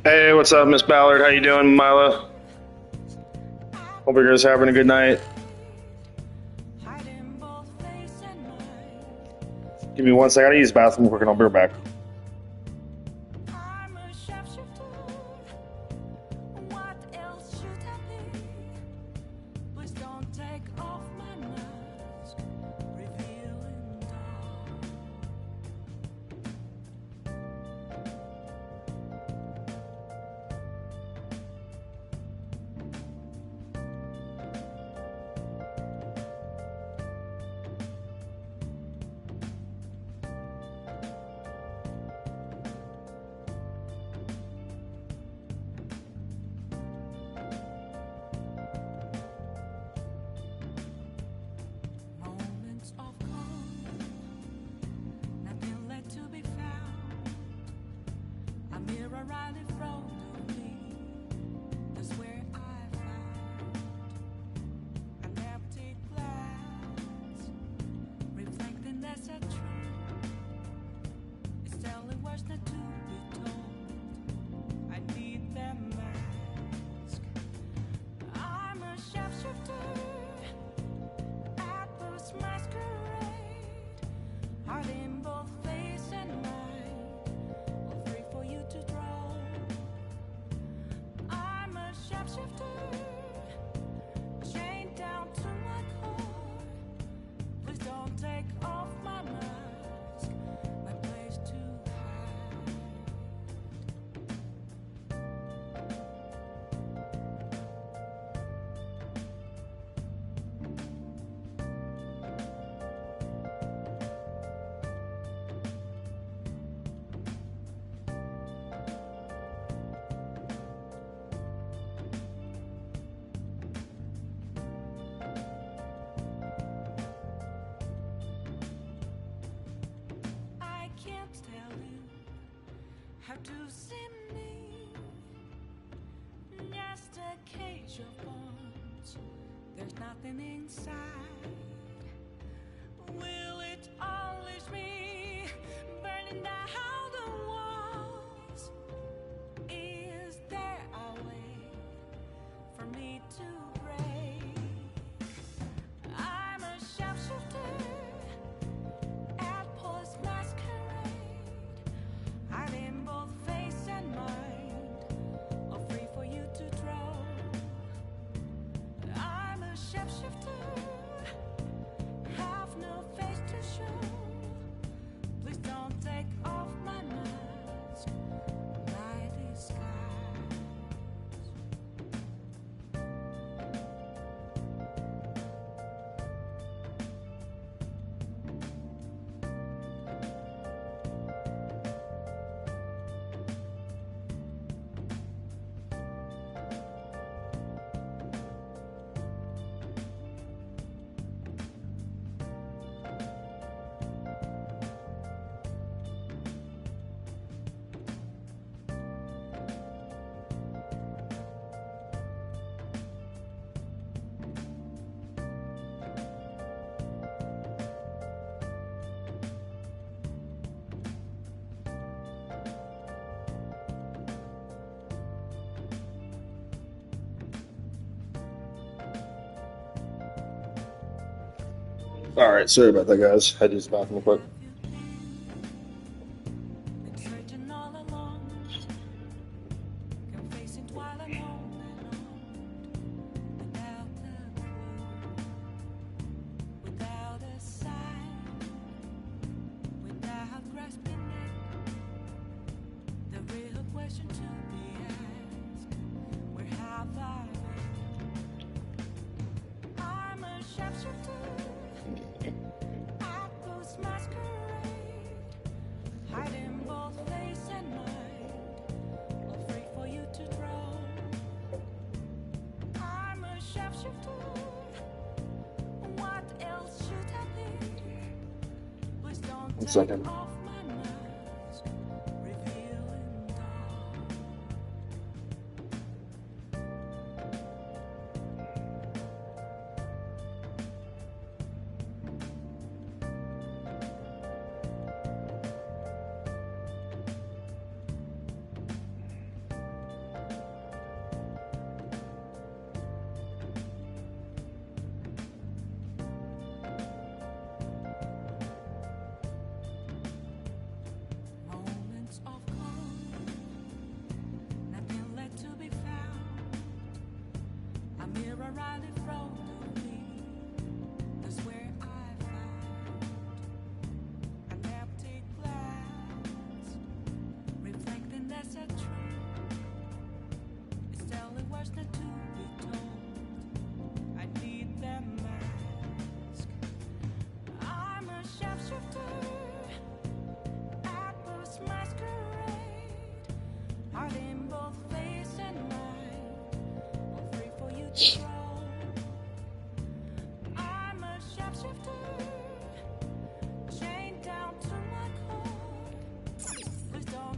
Hey, what's up, Miss Ballard? How you doing, Mila? Hope you're guys having a good night. Give me one second. I gotta use the bathroom quick and I'll be right back. How to see me, just a cage of bones. There's nothing inside. Will it always be burning down the walls? Is there a way for me to break? I'm a sharpshooter at Paul's masquerade. I'm in both face and mind, all free for you to draw. I'm a shapeshifter, have no face to show. Please don't take off my mask, my disguise. All right, sorry about that, guys. Had to use the bathroom quick. Been searching all along, confessing while I'm on and on, without a clue, without a sign, without grasping it. The real question to be asked: where have I been? I'm a sharpshooter. Apples masquerade, hiding both face and mind, all free for you to draw. I'm a sharpshooter. What else should I be? Please don't One take second. off my mask, revealing dawn.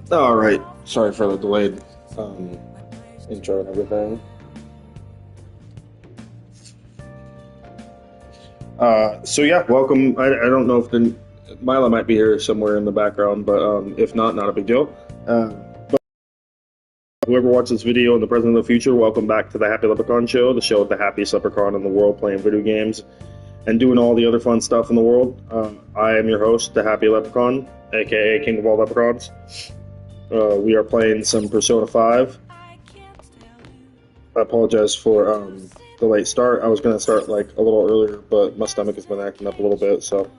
All right. Sorry for the delayed intro and everything. So yeah, welcome. I don't know if Mila might be here somewhere in the background, but if not, not a big deal. But whoever watches this video in the present and the future, welcome back to the Happy Leprechaun Show, the show with the happiest leprechaun in the world, playing video games and doing all the other fun stuff in the world. I am your host, the Happy Leprechaun, aka King of all Leprechauns. We are playing some Persona 5. I can't tell you. I apologize for the late start. I was going to start like a little earlier, but my stomach has been acting up a little bit, so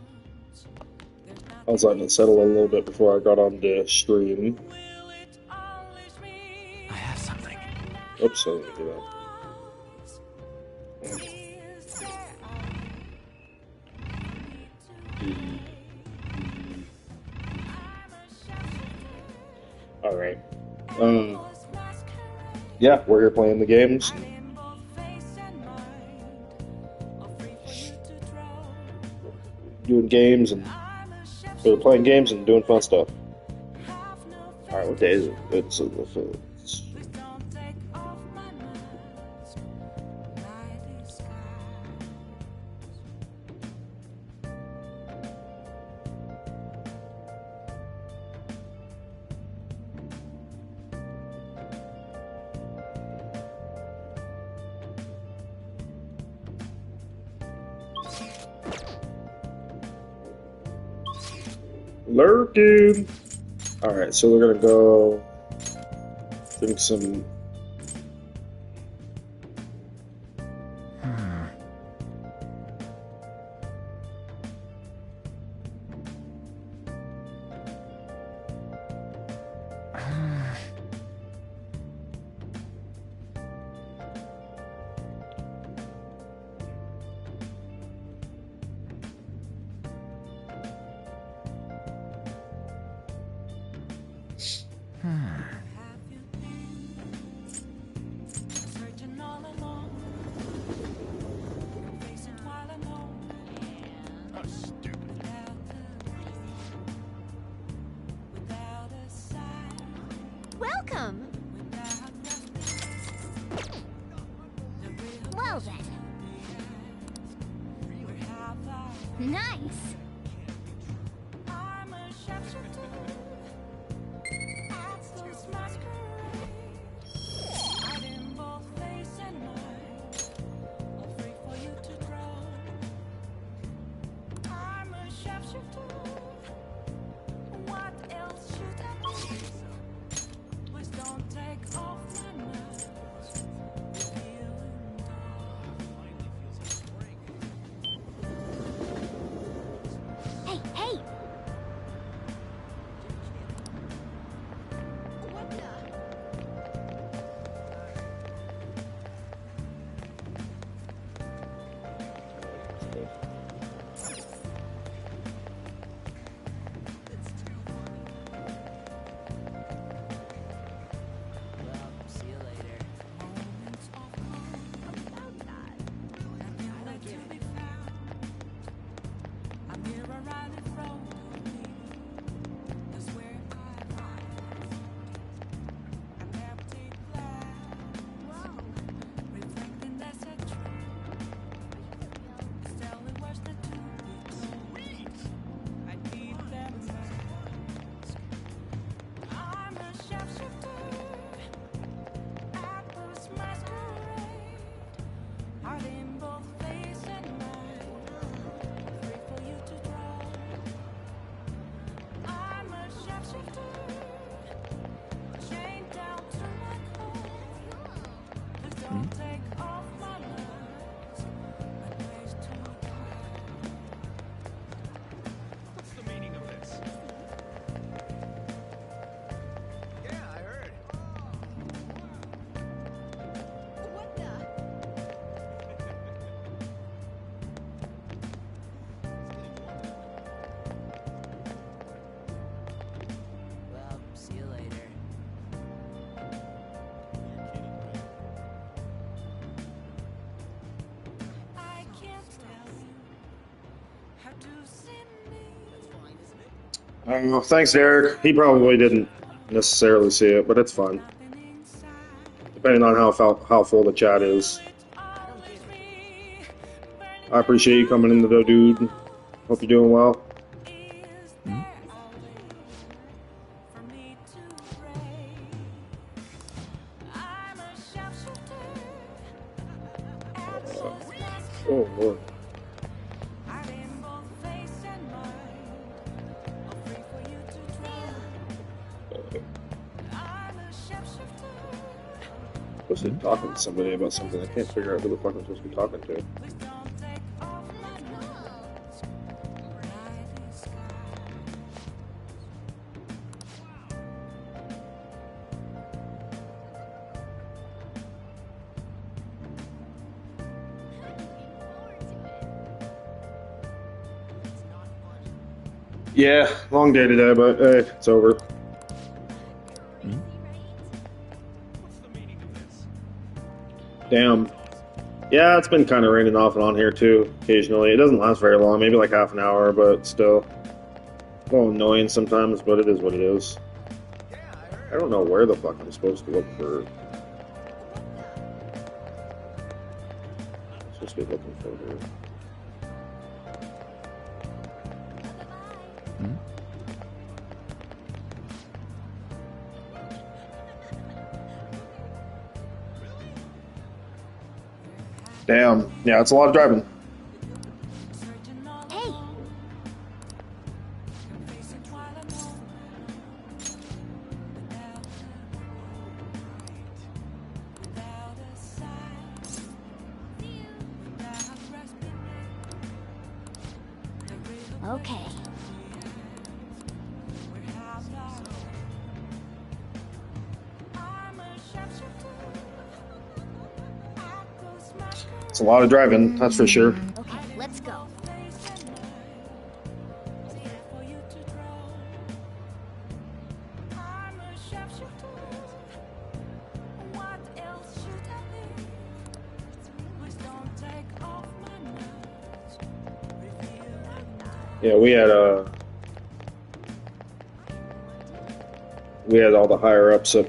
I was letting it settle a little bit before I got on the stream. Will it always be? I have something. Oops, I didn't do that. Is there All right. Yeah, we're here playing the games. Doing games and playing games and doing fun stuff. All right, what day is it? It's lurking. All right, so we're gonna go drink some. Searching all along, facing while I'm home. Oh, stupid. Without a sign, Welcome! without resting. The real Well then, we have our nice! I'm a shapeshifter. At this masquerade. Hiding both face and mind. All free for you to draw. I'm a shapeshifter. What else should I be? Please don't take off my mask. Feeling Hey, hey! What the? Well, see you later. moments of calm. Nothing left to be found. I'm here right in front of me. That's where I find an empty glass. Reflecting that's a truth. It's telling where's the truth. I need them mask. I'm a shapeshifter. At this masquerade. Hiding both face and mind. Free for you to draw. I'm a shapeshifter. Chained down to my core. Please don't take off my mask. My place to hide. What's the meaning of this? Yeah, I heard. What the? Well, see you later. I can't tell you how to see me. Oh, thanks, Derek. He probably didn't necessarily see it, but it's fun. Depending on how full the chat is. I appreciate you coming in though, dude. Hope you're doing well. Oh Lord. Supposed to be talking to somebody about something. I can't figure out who the fuck I'm supposed to be talking to. Yeah, long day today, but hey, it's over. What's the meaning of this? Damn. Yeah, it's been kind of raining off and on here too, occasionally. It doesn't last very long, maybe like half an hour, but still. A little annoying sometimes, but it is what it is. Yeah, I heard. I don't know where the fuck I'm supposed to look for. I'm supposed to be looking for her. Damn. Yeah, it's a lot of driving. Hey, okay. It's a lot of driving, that's for sure. Okay, let's go. Yeah, we had all the higher ups up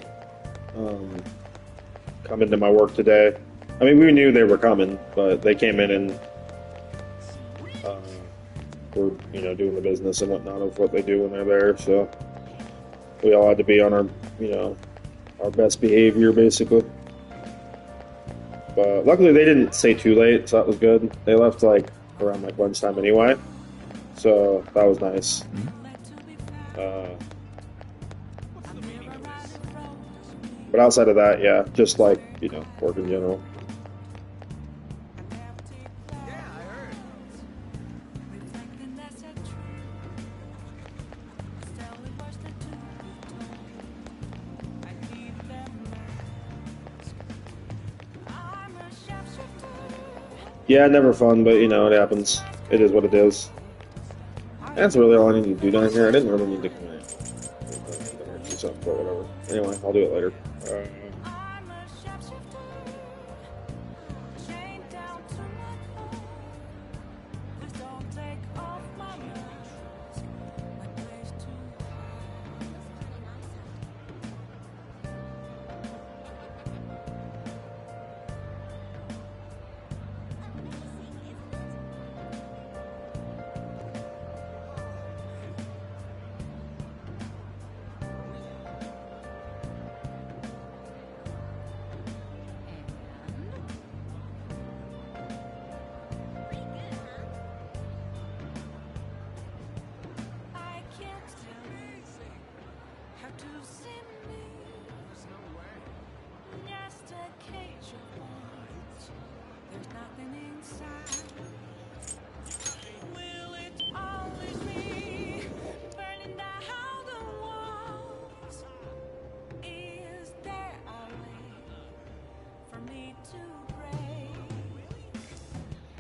come into my work today. I mean, we knew they were coming, but they came in and were doing the business and whatnot of what they do when they're there. So we all had to be on our our best behavior basically. But luckily they didn't stay too late, so that was good. They left like around like lunchtime anyway, so that was nice. But outside of that, yeah, just like work in general. Yeah, I heard. Yeah, never fun, but it happens. It is what it is. That's really all I need to do down here. I didn't really need to come in. Do something, but whatever. Anyway, I'll do it later.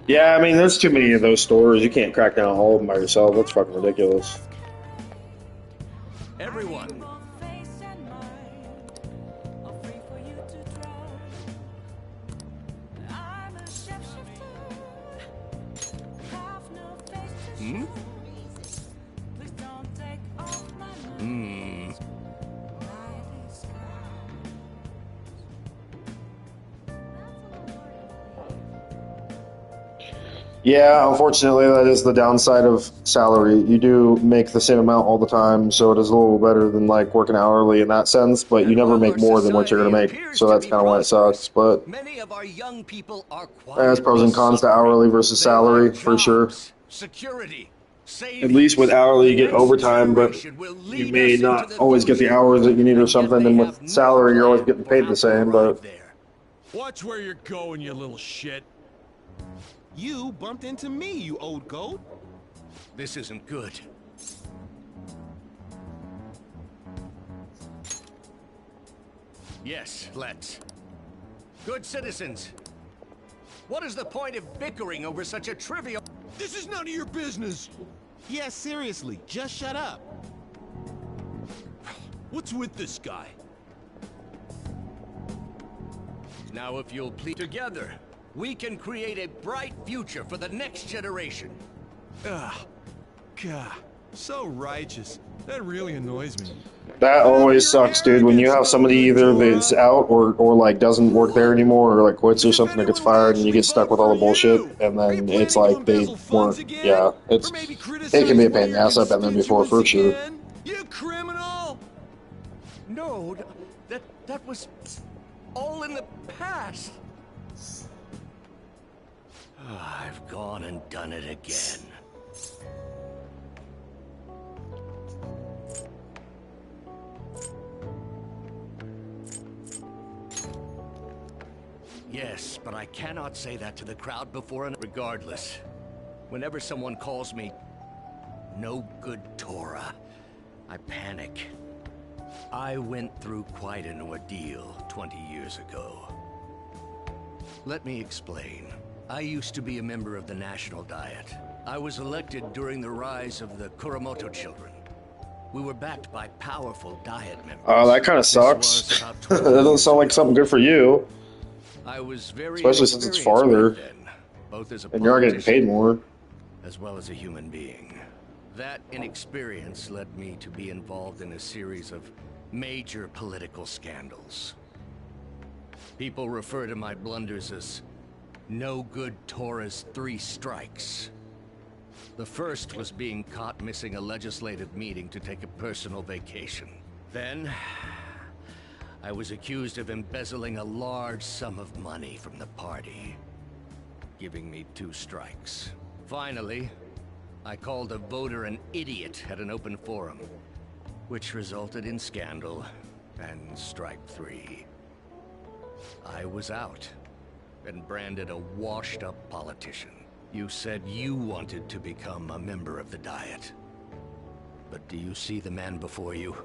Yeah, I mean, there's too many of those stores. You can't crack down all of them by yourself. That's fucking ridiculous. Everyone. Hmm? Yeah, unfortunately, that is the downside of salary. You do make the same amount all the time, so it is a little better than like working hourly in that sense, but you And never while make our more than what you're society going to make. appears So to that's be kind of why it prosperous, sucks. But many of our young people are there's pros quietly and cons to suffering. hourly versus They lack salary for sure. jobs, security, At least with savings. hourly, The you get next overtime, but generation will you lead may us into not the always get the future, hours that you need or and yet something. they And have with no salary, you're always plan getting for paid how the to same. But arrive there. Watch where you're going, you little shit. You bumped into me, you old goat. This isn't good. Yes, let's. Good citizens, what is the point of bickering over such a trivial... This is none of your business. Yeah, seriously, just shut up. What's with this guy? Now, if you'll please together, we can create a bright future for the next generation. Ugh. God, so righteous. That really annoys me. that always Your sucks, dude. When you arrogance, have no somebody good, either Dora. that's out or like doesn't work there anymore or like quits or As if something or gets anyone would fired and you actually get stuck vote with all for the bullshit you. and Are you then it's planning to like they embezzle funds weren't. again? Yeah, Or maybe it criticize can be a one pain of in the your ass. I've been there before for constituents sure. again? You criminal! No, that was all in the past. I've gone and done it again. Yes, but I cannot say that to the crowd before an... Regardless, whenever someone calls me no good Torah, I panic. I went through quite an ordeal 20 years ago. Let me explain. I used to be a member of the National Diet. I was elected during the rise of the Kuramoto children. We were backed by powerful Diet members. Oh, that kind of This sucks. was about That 20 doesn't years sound like ago. something good for you, I was very especially since it's inexperienced farther back then, both as a and you're getting paid politician more. as well as a human being. That inexperience led me to be involved in a series of major political scandals. People refer to my blunders as no good Torah's 3 strikes. The first was being caught missing a legislative meeting to take a personal vacation. Then, I was accused of embezzling a large sum of money from the party, giving me 2 strikes. Finally, I called a voter an idiot at an open forum, which resulted in scandal and strike 3. I was out and branded a washed-up politician. You said you wanted to become a member of the Diet. But do you see the man before you?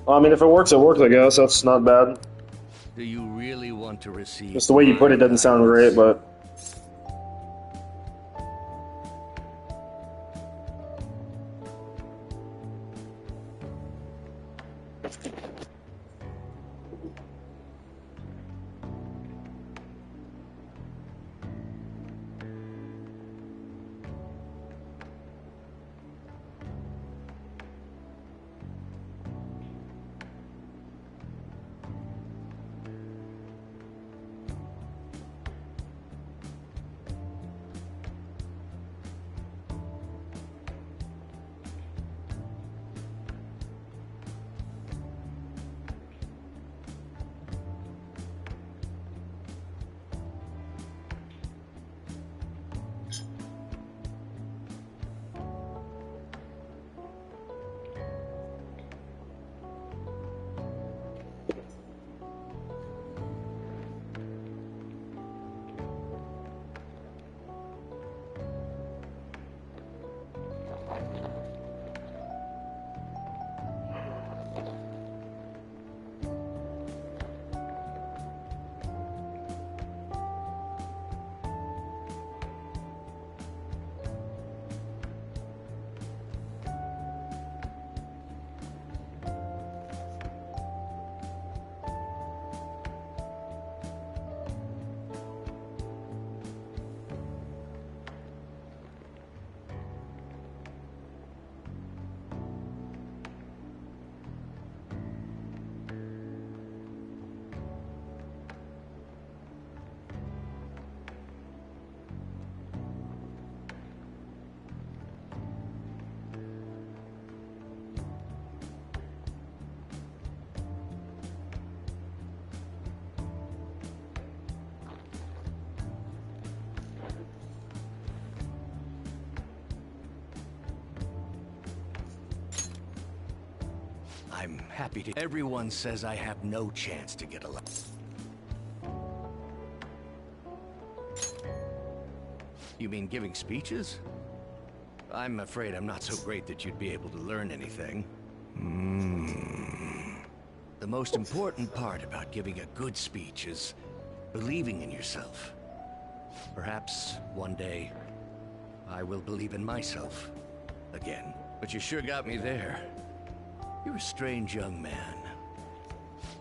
Well, I mean, if it works, it works. I guess that's not bad. Do you really want to receive... Just the way you put it doesn't sound great, but I'm happy to. Everyone says I have no chance to get elected. You mean giving speeches? I'm afraid I'm not so great that you'd be able to learn anything. The most important part about giving a good speech is believing in yourself. Perhaps one day I will believe in myself again. But you sure got me there. You're a strange young man.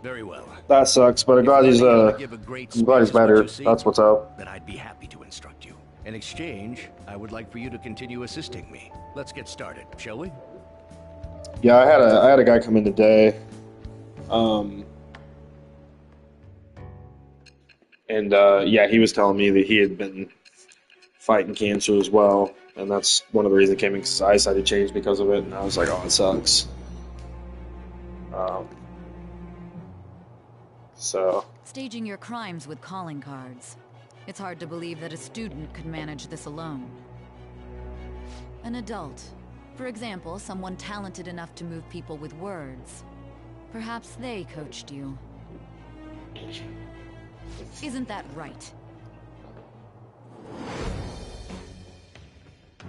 Very well. That sucks, but I'm glad he's Give a great I'm glad he's speech is what better. you seek, That's what's up. then I'd be happy to instruct you. In exchange, I would like for you to continue assisting me. Let's get started, shall we? Yeah, I had a guy come in today. Yeah, he was telling me that he had been fighting cancer as well, and that's one of the reasons it came in, because his eyesight had changed because of it, and I was like, oh, it sucks. So, Staging your crimes with calling cards. It's hard to believe that a student could manage this alone. An adult. For example, someone talented enough to move people with words. Perhaps they coached you. Isn't that right?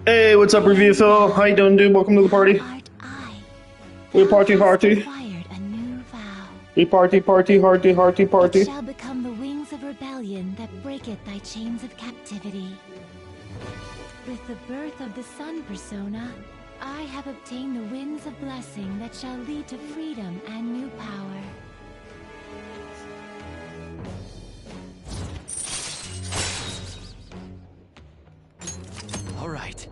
hey, what's up, Review Phil? How you doing, dude? Welcome to the party. Art I. We party. Acquired a new vow. We party. It shall become the wings of rebellion that breaketh thy chains of captivity. With the birth of the sun persona, I have obtained the winds of blessing that shall lead to freedom and new power. All right.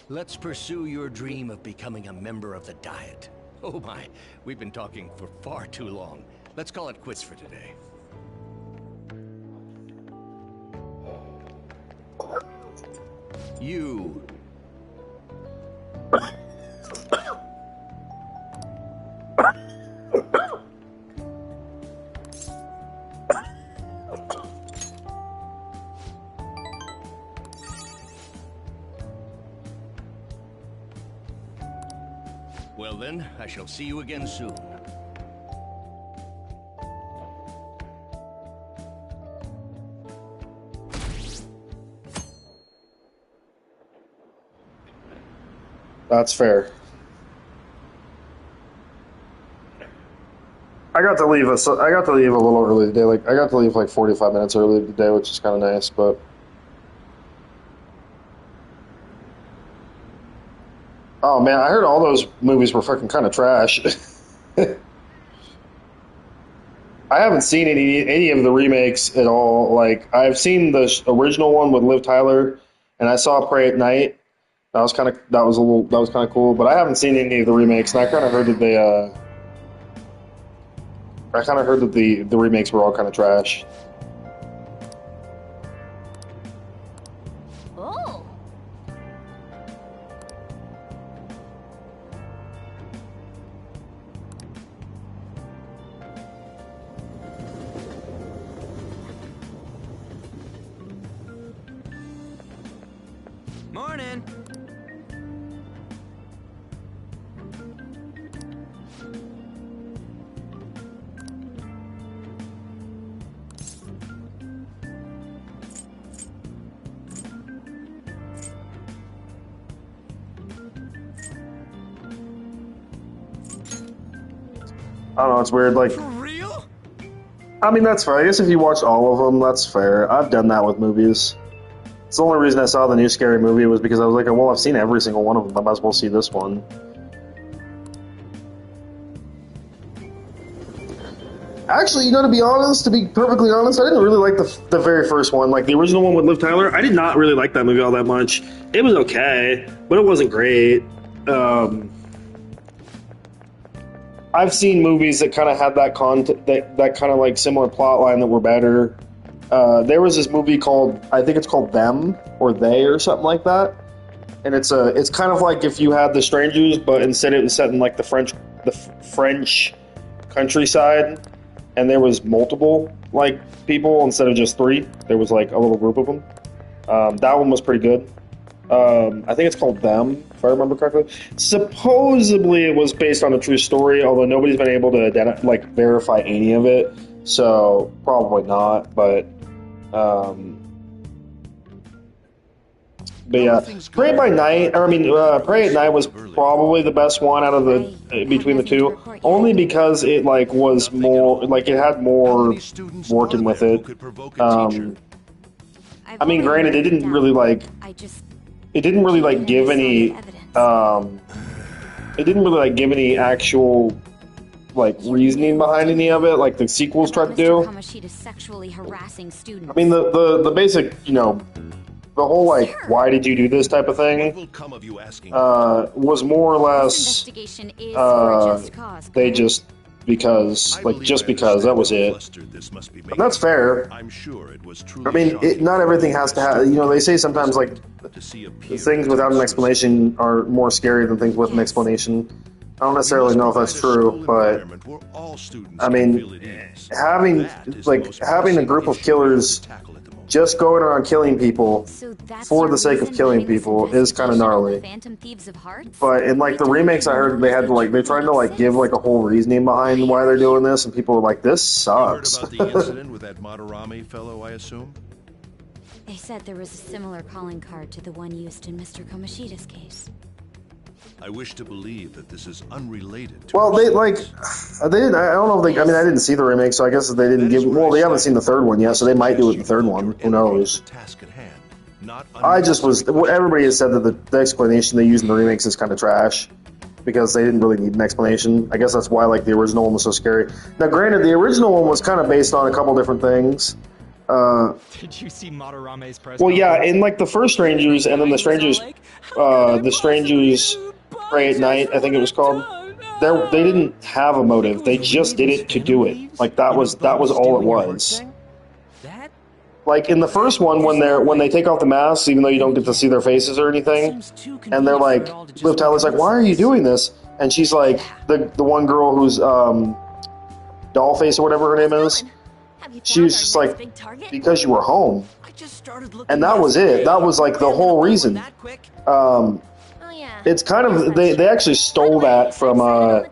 Let's pursue your dream of becoming a member of the Diet. Oh my, we've been talking for far too long. Let's call it quits for today. You. Well then, I shall see you again soon. That's fair. I got to leave a little early today. Like I got to leave like 45 minutes early today, which is kind of nice. But oh man, I heard all those movies were fucking kind of trash. I haven't seen any of the remakes at all. Like I've seen the original one with Liv Tyler, and I saw Pray at Night. That was kind of cool. But I haven't seen any of the remakes, and I kind of heard that the remakes were all kind of trash. Oh! Morning. I don't know, it's weird. Like, For real? I mean, that's fair. I guess if you watch all of them, that's fair. I've done that with movies. It's the only reason I saw the new Scary Movie was because I was like, well, I've seen every single one of them. I might as well see this one. Actually, to be honest, to be perfectly honest, I didn't really like the very first one. Like, the original one with Liv Tyler, I did not really like that movie all that much. It was okay, but it wasn't great. I've seen movies that kind of had that that kind of like similar plot line that were better. There was this movie called, I think it's called Them or They or something like that, and it's kind of like if you had The Strangers, but instead it was set in like the French countryside, and there was multiple like people instead of just three. There was like a little group of them. That one was pretty good. I think it's called Them, if I remember correctly. Supposedly, it was based on a true story, although nobody's been able to verify any of it. So probably not. But yeah, Prey by Night. Prey at Night was probably the best one out of the between the two, only because it was more it had more working with it. Granted, it didn't really give any it didn't really give any actual reasoning behind any of it like the sequels tried to do. The basic, the whole why did you do this type of thing was more or less they just because that was it. And that's fair. Not everything has to have. They say sometimes things without an explanation are more scary than things with an explanation. I don't necessarily know if that's true, but having a group of killers just going around killing people for the sake of killing people is kind of gnarly. But in the remakes, I heard they had to they're trying to give a whole reasoning behind why they're doing this, and people were like, "This sucks." Heard about the incident with that Madarame fellow, I assume? They said there was a similar calling card to the one used in Mr. Komoshida's case. I wish to believe that this is unrelated to... Well, they didn't. I don't know if they. I didn't see the remake, so I guess they didn't give. Well, they haven't seen the third one yet, so they might do it in the third one. Who knows? Everybody has said that the explanation they use in the remakes is kind of trash because they didn't really need an explanation. I guess that's why the original one was so scary. Now, granted, the original one was kind of based on a couple different things. Did you see Madarame's press? Well, yeah, in the first Strangers, and then the Strangers Prey at Night, I think it was called. They didn't have a motive. They just did it to do it. That was all it was. In the first one, when they take off the masks, even though you don't get to see their faces or anything, and they're Liv Tyler's why are you doing this? And she's the one girl who's Dollface or whatever her name is. She was just because you were home, and that was it. That was the whole reason. It's kind of they actually stole that from I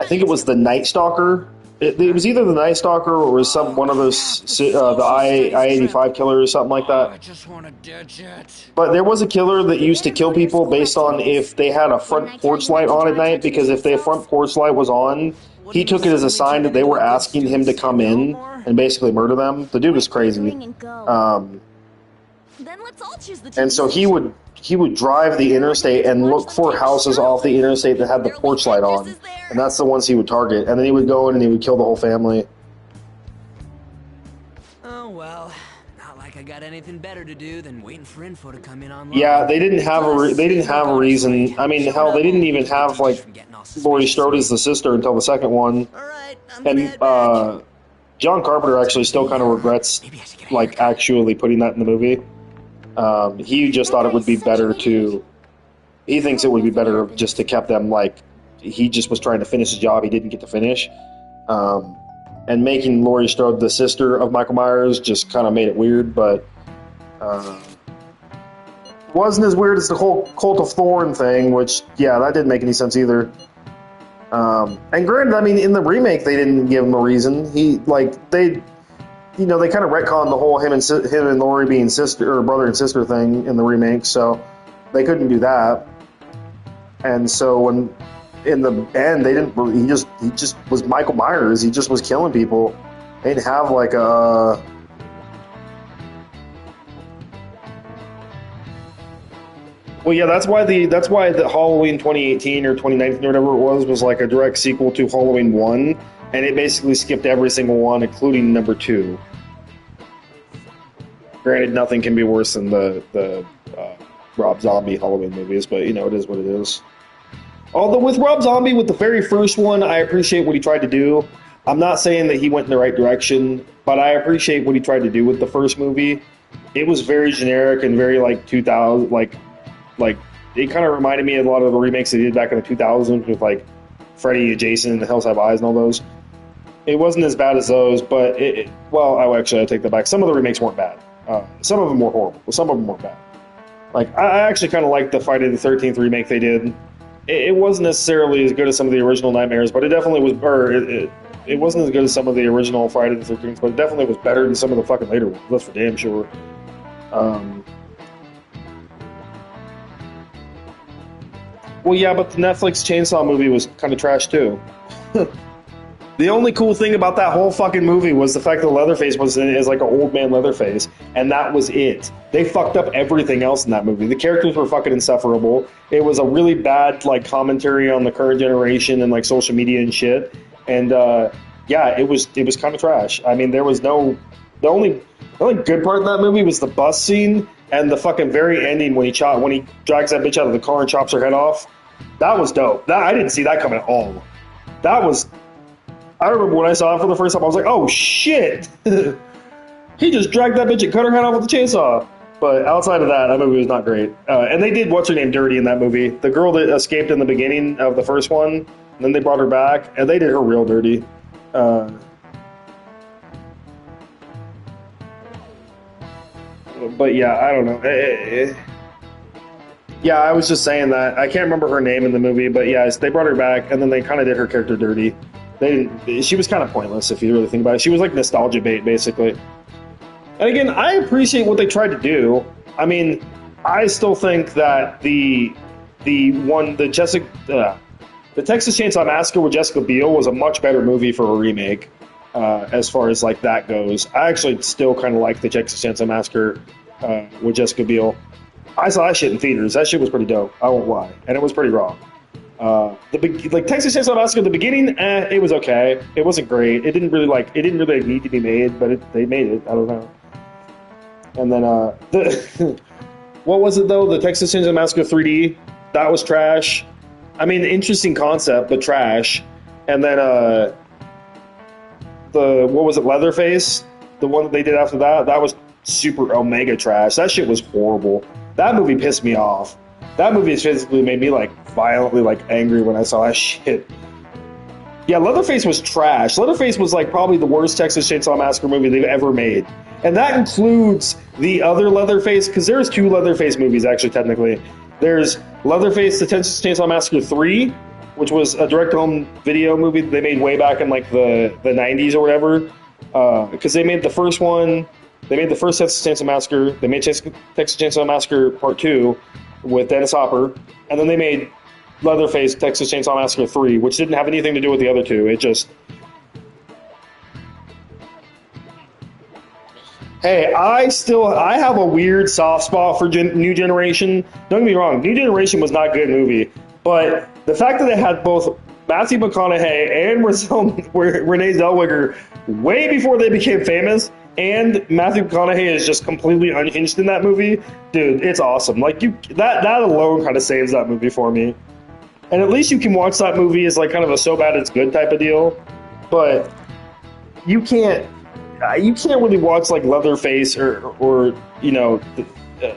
think it was the Night Stalker. It was either the Night Stalker or it was one of those the I-85 killer or something like that. I just want to ditch it. But there was a killer that used to kill people based on if they had a front porch light on at night, because if their front porch light was on, he took it as a sign that they were asking him to come in and basically murder them. The dude was crazy. And so he would drive the interstate and look for houses off the interstate that had the porch light on, and that's the ones he would target. And then he would go in and he would kill the whole family. Oh well, not like I got anything better to do than waiting for info to come in online. Yeah, they didn't have a reason. Hell, they didn't even have Laurie Strode as the sister until the second one. And John Carpenter actually still kind of regrets actually putting that in the movie. He just thought it would be better to. He thinks it would be better just to kept them he just was trying to finish his job he didn't get to finish, and making Laurie Strode the sister of Michael Myers just kind of made it weird, but wasn't as weird as the whole Cult of Thorn thing, which that didn't make any sense either. And granted, in the remake they didn't give him a reason. They kind of retconned the whole him and Laurie being sister or brother and sister thing in the remake, so they couldn't do that. And so when in the end they didn't, he just was Michael Myers. He just was killing people. They didn't have a. Well, yeah, that's why the Halloween 2018 or 2019 or whatever it was a direct sequel to Halloween 1, and it basically skipped every single one, including number 2. Granted, nothing can be worse than the Rob Zombie Halloween movies, but it is what it is. Although with Rob Zombie, with the very first one, I appreciate what he tried to do. I'm not saying that he went in the right direction, but I appreciate what he tried to do with the first movie. It was very generic and very 2000, it kind of reminded me of a lot of the remakes they did back in the 2000s with Freddy, Jason, and The Hills Have Eyes and all those. It wasn't as bad as those, but I take that back. Some of the remakes weren't bad. Some of them were horrible, but some of them weren't bad. Like, I actually kind of liked the Friday the 13th remake they did. It wasn't necessarily as good as some of the original Nightmares, but it definitely was, or it wasn't as good as some of the original Friday the 13th, but it definitely was better than some of the fucking later ones. That's for damn sure. Well, yeah, but the Netflix Chainsaw movie was kind of trash too. The only cool thing about that whole fucking movie was the fact that Leatherface was in it as like an old man Leatherface, and that was it. They fucked up everything else in that movie. The characters were fucking insufferable. It was a really bad like commentary on the current generation and like social media and shit. And yeah, it was kind of trash. I mean, there was no the only good part of that movie was the bus scene and the fucking very ending when he drags that bitch out of the car and chops her head off. That was dope. I didn't see that coming at all. I remember when I saw it for the first time, I was like, oh shit! He just dragged that bitch and cut her head off with a chainsaw. But outside of that movie was not great. And they did what's-her-name dirty in that movie. The girl that escaped in the beginning of the first one, and then they brought her back, and they did her real dirty. But yeah, I don't know. Yeah, I was just saying that. I can't remember her name in the movie, but yes, they brought her back, and then they kind of did her character dirty. She was kind of pointless if you really think about it. She was like nostalgia bait, basically. And again, I appreciate what they tried to do. I mean, I still think that the Texas Chainsaw Massacre with Jessica Biel was a much better movie for a remake, as far as like that goes. I actually still kind of like the Texas Chainsaw Massacre with Jessica Biel. I saw that shit in theaters. That shit was pretty dope. I won't lie, and it was pretty raw. Texas Chainsaw Massacre, the beginning, it was okay. It wasn't great. It didn't really need to be made, but they made it. I don't know. And then what was it though? The Texas Chainsaw Massacre 3D, that was trash. I mean, interesting concept, but trash. And then what was it? Leatherface, the one that they did after that, that was super omega trash. That shit was horrible. That movie pissed me off. That movie physically made me like violently like angry when I saw that shit. Yeah, Leatherface was trash. Leatherface was like probably the worst Texas Chainsaw Massacre movie they've ever made. And that includes the other Leatherface, because there's two Leatherface movies actually technically. There's Leatherface, the Texas Chainsaw Massacre 3, which was a direct-home video movie they made way back in like the 90s or whatever. Because they made the first one, they made the first Texas Chainsaw Massacre, they made Texas Chainsaw Massacre Part 2, with Dennis Hopper, and then they made Leatherface Texas Chainsaw Massacre 3, which didn't have anything to do with the other two. It just... Hey, I have a weird soft spot for New Generation. Don't get me wrong, New Generation was not a good movie, but the fact that it had both Matthew McConaughey and Renee Zellweger way before they became famous, and Matthew McConaughey is just completely unhinged in that movie, dude, it's awesome. Like that alone kind of saves that movie for me. And at least you can watch that movie as like kind of a so bad it's good type of deal. But you can't really watch like Leatherface or you know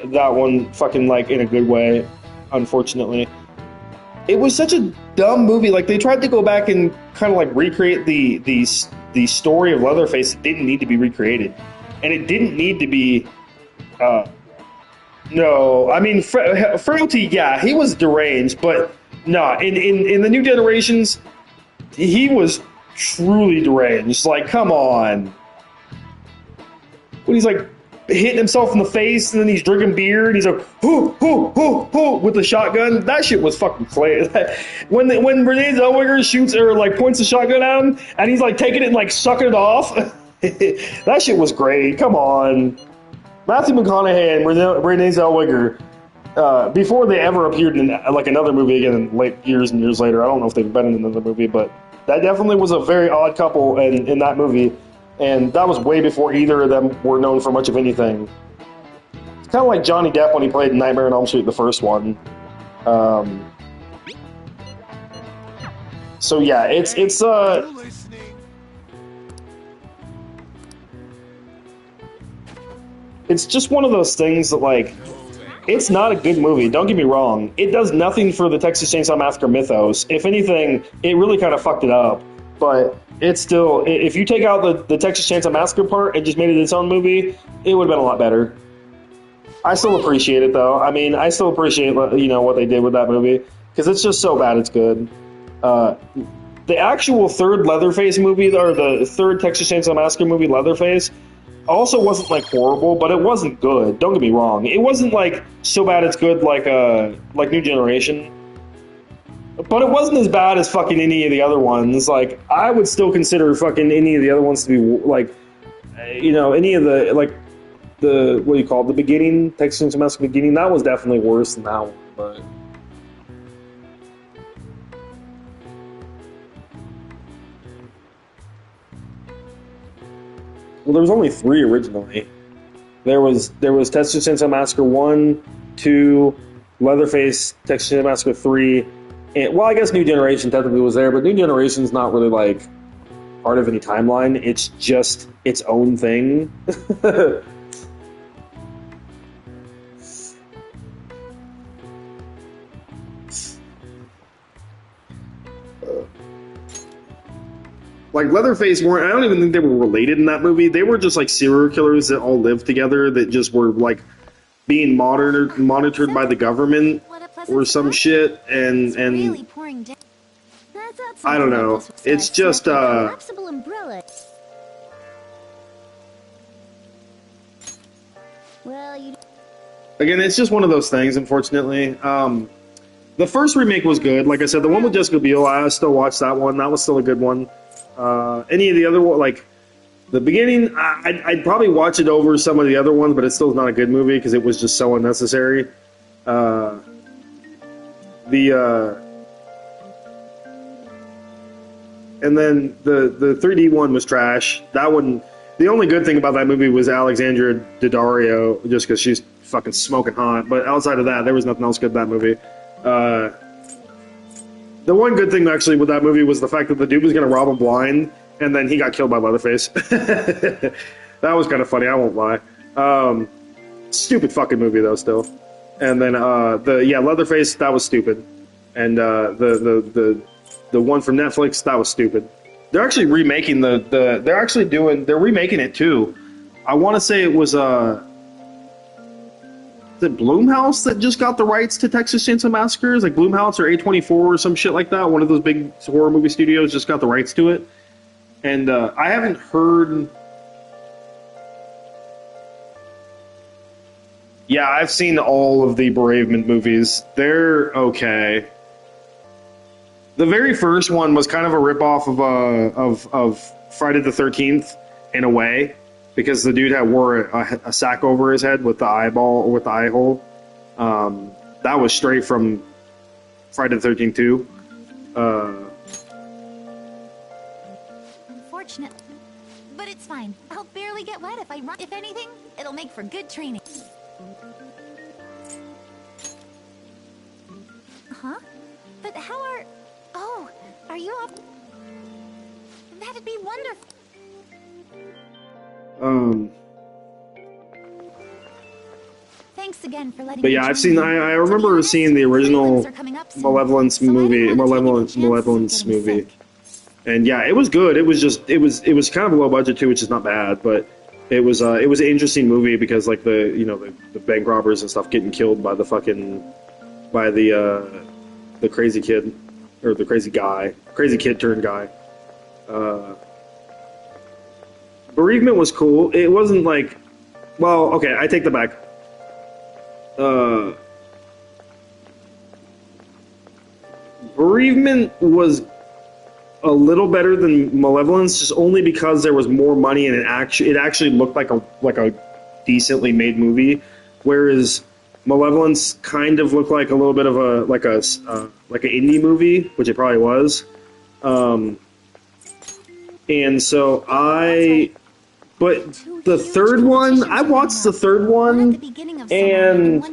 that one fucking like in a good way. Unfortunately, it was such a dumb movie. Like they tried to go back and kind of like recreate the story of Leatherface. It didn't need to be recreated, and it didn't need to be. No, I mean Frailty. Yeah, he was deranged, but no. In the New Generations, he was truly deranged. Like, come on. When he's like hitting himself in the face, and then he's drinking beer, and he's like, hoo, hoo, hoo, hoo, with the shotgun. That shit was fucking crazy. When Renee Zellweger shoots or like points the shotgun at him, and he's like taking it and like sucking it off. That shit was great. Come on. Matthew McConaughey and Renee Zellweger, before they ever appeared in like another movie again in years and years later. I don't know if they've been in another movie, but that definitely was a very odd couple in that movie. And that was way before either of them were known for much of anything. It's kind of like Johnny Depp when he played Nightmare on Elm Street, the first one. So yeah, it's just one of those things that like, it's not a good movie. Don't get me wrong. It does nothing for the Texas Chainsaw Massacre mythos. If anything, it really kind of fucked it up. But it's still, if you take out the Texas Chainsaw Massacre part and just made it its own movie, it would have been a lot better. I still appreciate it though. I mean, I still appreciate what they did with that movie because it's just so bad it's good. The actual third Leatherface movie, or the third Texas Chainsaw Massacre movie, Leatherface, also wasn't like horrible, but it wasn't good. Don't get me wrong. It wasn't like so bad it's good like New Generation. But it wasn't as bad as fucking any of the other ones. Like, I would still consider fucking any of the other ones to be like, any of the like the what do you call it, the beginning, Texas Chainsaw Massacre beginning. That was definitely worse than that one. But well, there was only 3 originally. There was Texas Chainsaw Massacre 1, 2, Leatherface, Texas Chainsaw Massacre 3. And, well, I guess New Generation technically was there, but New Generation's not really, like, part of any timeline. It's just its own thing. Like, Leatherface weren't... I don't even think they were related in that movie. They were just, like, serial killers that all lived together that just were, like, being monitored by the government or some shit, and I don't know. It's just Well, again, it's just one of those things, unfortunately. The first remake was good. Like I said, the one with Jessica Biel, I still watched that one. That was still a good one. Any of the other one, like the beginning, I'd probably watch it over some of the other ones, but it still is not a good movie because it was just so unnecessary. And then the 3D one was trash. That one, the only good thing about that movie was Alexandra Daddario, just because she's fucking smoking hot. But outside of that, there was nothing else good in that movie. The one good thing actually with that movie was the fact that the dude was going to rob him blind, and then he got killed by Leatherface. That was kind of funny, I won't lie. Stupid fucking movie though, still. And then Leatherface, that was stupid. And the one from Netflix, that was stupid. They're actually remaking they're remaking it too. I want to say it was is it Blumhouse that just got the rights to Texas Chainsaw Massacre? Like Blumhouse or A24 or some shit like that. One of those big horror movie studios just got the rights to it. And I haven't heard... Yeah, I've seen all of the Bereavement movies. They're okay. The very first one was kind of a ripoff of Friday the 13th in a way, because the dude wore a sack over his head with the eyeball, with the eye hole. That was straight from Friday the 13th too. Unfortunate, but it's fine. I'll barely get wet if I run. If anything, it'll make for good training. Huh? But how are... Oh, are you up? That'd be wonderful. Thanks again for letting but me yeah, join you. I remember seeing the original Malevolence movie, and yeah, it was good. It was kind of a low budget too, which is not bad, but it was an interesting movie because like the bank robbers and stuff getting killed by the crazy kid, or the crazy kid turned guy. Bereavement was cool. It wasn't like, well, okay, I take that back. Bereavement was a little better than Malevolence, just only because there was more money and it actually looked like a decently made movie, whereas Malevolence kind of looked like a little bit of an indie movie, which it probably was. And so but the third one, I watched the third one, and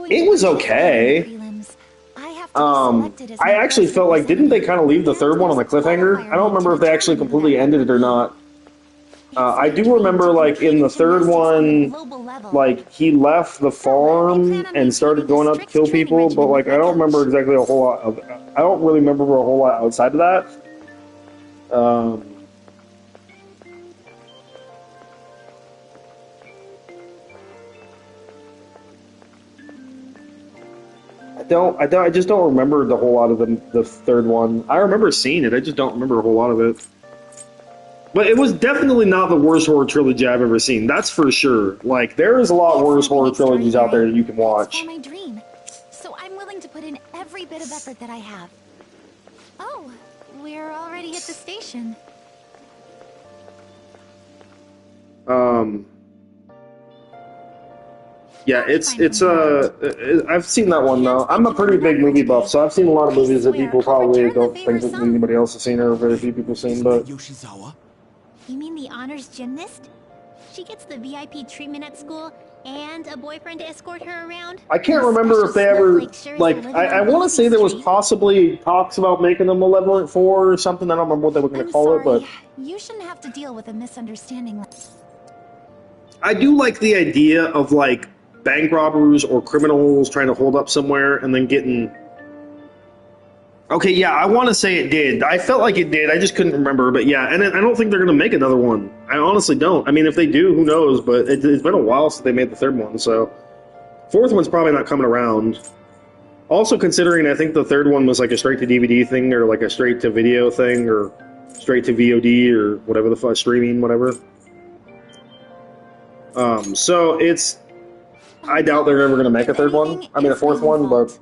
it was okay. I actually felt like, didn't they kind of leave the third one on the cliffhanger? I don't remember if they actually completely ended it or not. I do remember, like, in the third one, like, he left the farm and started going out to kill people, but, like, I don't remember exactly a whole lot of... I don't really remember a whole lot outside of that. I just don't remember the whole lot of the third one. I remember seeing it. I just don't remember a whole lot of it. But it was definitely not the worst horror trilogy I've ever seen. That's for sure. Like, there is a lot worse horror trilogies out there that you can watch. It's my dream, so I'm willing to put in every bit of effort that I have. Oh, we're already at the station. Yeah, I've seen that one though. I'm a pretty big movie buff, so I've seen a lot of movies that people probably don't think that anybody else has seen or very few people have seen, but... Yoshizawa? You mean the honors gymnast? She gets the VIP treatment at school and a boyfriend to escort her around? I can't remember if they ever, like, I want to say there was possibly talks about making a Malevolent 4 or something. I don't remember what they were going to call it, but... You shouldn't have to deal with a misunderstanding. I do like the idea of, like, bank robbers or criminals trying to hold up somewhere and then getting... Okay, yeah, I want to say it did. I felt like it did. I just couldn't remember, but yeah, and I don't think they're going to make another one. I honestly don't. I mean, if they do, who knows, but it's been a while since they made the third one, so... Fourth one's probably not coming around. Also considering I think the third one was like a straight-to-DVD thing, or like a straight-to-video thing, or straight-to-VOD, or whatever the fuck, streaming, whatever. So it's... I doubt they're ever going to make a third one. I mean, a fourth one, but...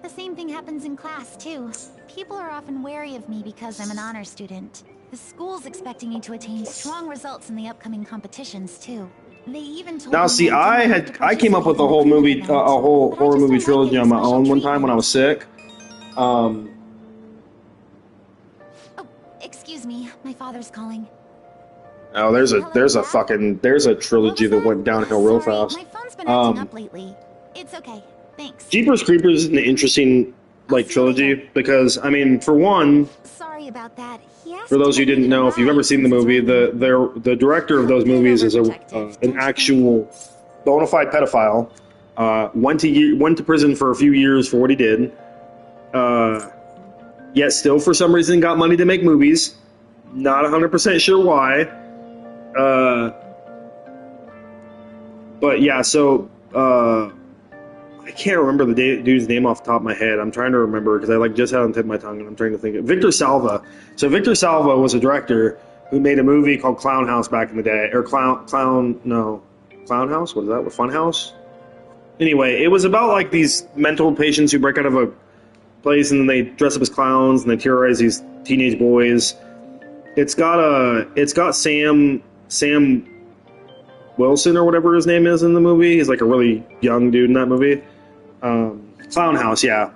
The same thing happens in class, too. People are often wary of me because I'm an honor student. The school's expecting me to attain strong results in the upcoming competitions, too. They even told now, me see, that I came up with a whole movie, a whole horror movie trilogy on my own one time when I was sick. Oh, excuse me. My father's calling. Oh, there's a trilogy that went downhill real fast. My phone's been acting up lately. It's okay. Thanks. Jeepers Creepers is an interesting, like, trilogy because, I mean, for one, Sorry about that. for those who didn't know, if you've ever seen the movie, the director of those movies is an actual bona fide pedophile. Went to prison for a few years for what he did. Yet still, for some reason, got money to make movies. Not 100% sure why. But yeah, so I can't remember the dude's name off the top of my head. I'm trying to remember because I just had it on the tip of my tongue and I'm trying to think. Victor Salva. So Victor Salva was a director who made a movie called Clown House back in the day, or Clown House. What is that? Fun House. Anyway, it was about like these mental patients who break out of a place and then they dress up as clowns and they terrorize these teenage boys. It's got Sam Wilson or whatever his name is in the movie. He's like a really young dude in that movie. Clown House, yeah.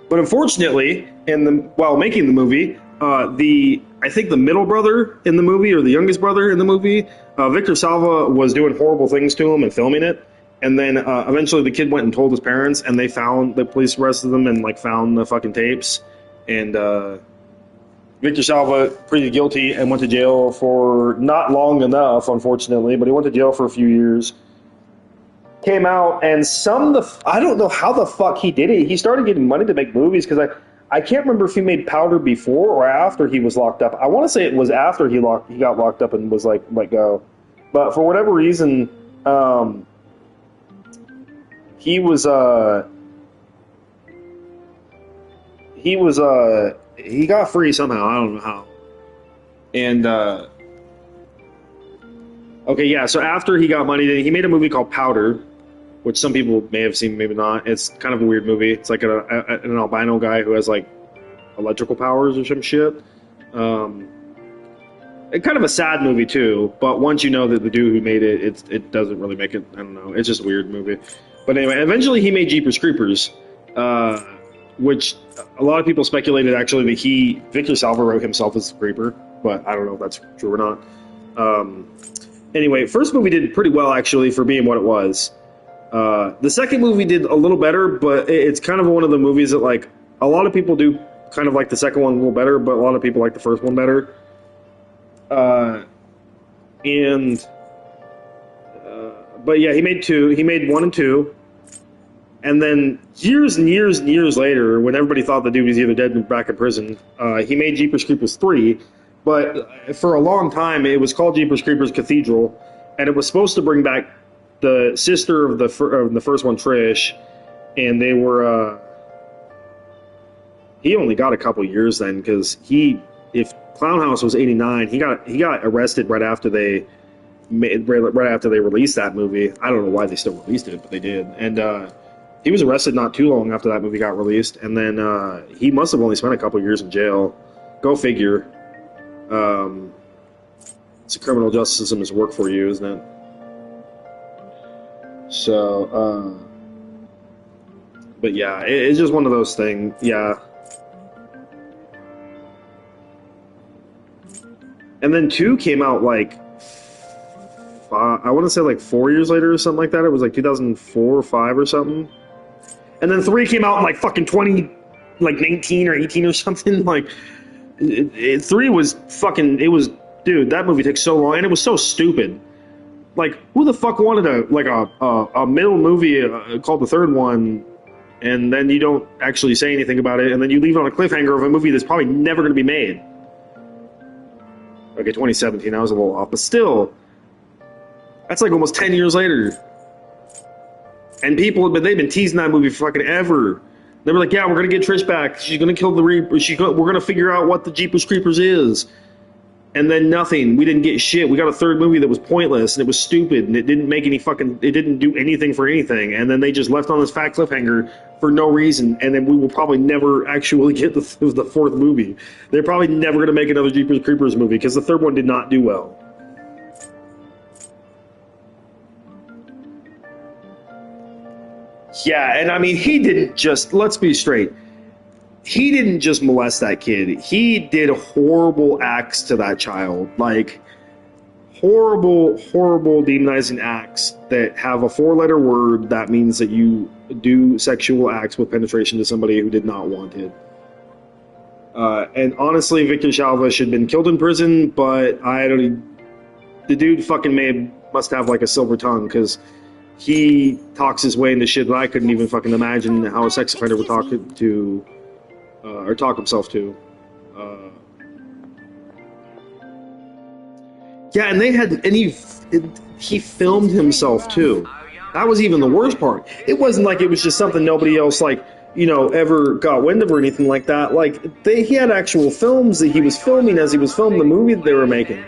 But unfortunately, while making the movie, I think the middle brother in the movie, or the youngest brother in the movie, Victor Salva was doing horrible things to him and filming it. And then eventually the kid went and told his parents, and the police arrested them and found the fucking tapes. And Victor Salva pleaded guilty and went to jail for not long enough, unfortunately, but he went to jail for a few years. Came out, and I don't know how the fuck he did it. He started getting money to make movies, because I can't remember if he made Powder before or after he was locked up. I want to say it was after he got locked up and was let go. But for whatever reason, he got free somehow. I don't know how. And okay, yeah. So after he got money, he made a movie called Powder, which some people may have seen, maybe not. It's kind of a weird movie. It's like an albino guy who has electrical powers or some shit. It's kind of a sad movie too. But once you know that the dude who made it, it doesn't really make it. I don't know. It's just a weird movie. But anyway, eventually he made Jeepers Creepers, which a lot of people speculated actually that Victor Salva wrote himself as the Creeper, but I don't know if that's true or not. Anyway, first movie did pretty well actually for being what it was. The second movie did a little better, but it's kind of one of the movies that a lot of people do kind of like the second one a little better, but a lot of people like the first one better. But yeah, he made two. He made 1 and 2. And then years and years and years later, when everybody thought the dude was either dead or back in prison, he made Jeepers Creepers 3. But for a long time, it was called Jeepers Creepers Cathedral, and it was supposed to bring back the sister of the first one, Trish, and they were. He only got a couple years then, because if Clown House was '89, he got arrested right after they released that movie. I don't know why they still released it, but they did. And he was arrested not too long after that movie got released, and then he must have only spent a couple years in jail. Go figure. It's a criminal justice system is work for you, isn't it? So, but yeah, it's just one of those things. Yeah. And then 2 came out like, I want to say like 4 years later or something like that. It was like 2004 or 5 or something. And then 3 came out in like fucking 19 or 18 or something. Like, 3 was fucking, dude, that movie takes so long, and it was so stupid. Like, who the fuck wanted a middle movie called the third one, and then you don't actually say anything about it, and then you leave it on a cliffhanger of a movie that's probably never going to be made. Okay, 2017, I was a little off, but still, that's like almost 10 years later. And they've been teasing that movie for fucking ever. They were like, yeah, we're going to get Trish back. She's going to kill the Reaper. We're going to figure out what the Jeepers Creepers is. And then nothing. We didn't get shit. We got a third movie that was pointless, and it was stupid, and it didn't do anything for anything. And then they just left on this fat cliffhanger for no reason, and then we will probably never actually get the fourth movie. They're probably never going to make another Jeepers Creepers movie, because the third one did not do well. Yeah, and I mean, he didn't just, let's be straight, he didn't just molest that kid. He did horrible acts to that child. Like, horrible, horrible demonizing acts that have a 4-letter word that means that you do sexual acts with penetration to somebody who did not want it. And honestly, Victor Salva should have been killed in prison, but the dude fucking must have like a silver tongue, because he talks his way into shit that I couldn't even fucking imagine how a sex offender would talk to, or talk himself to. Yeah, and he filmed himself too. That was even the worst part. It wasn't like it was just something nobody else ever got wind of or anything like that. Like, he had actual films that he was filming as he was filming the movie that they were making.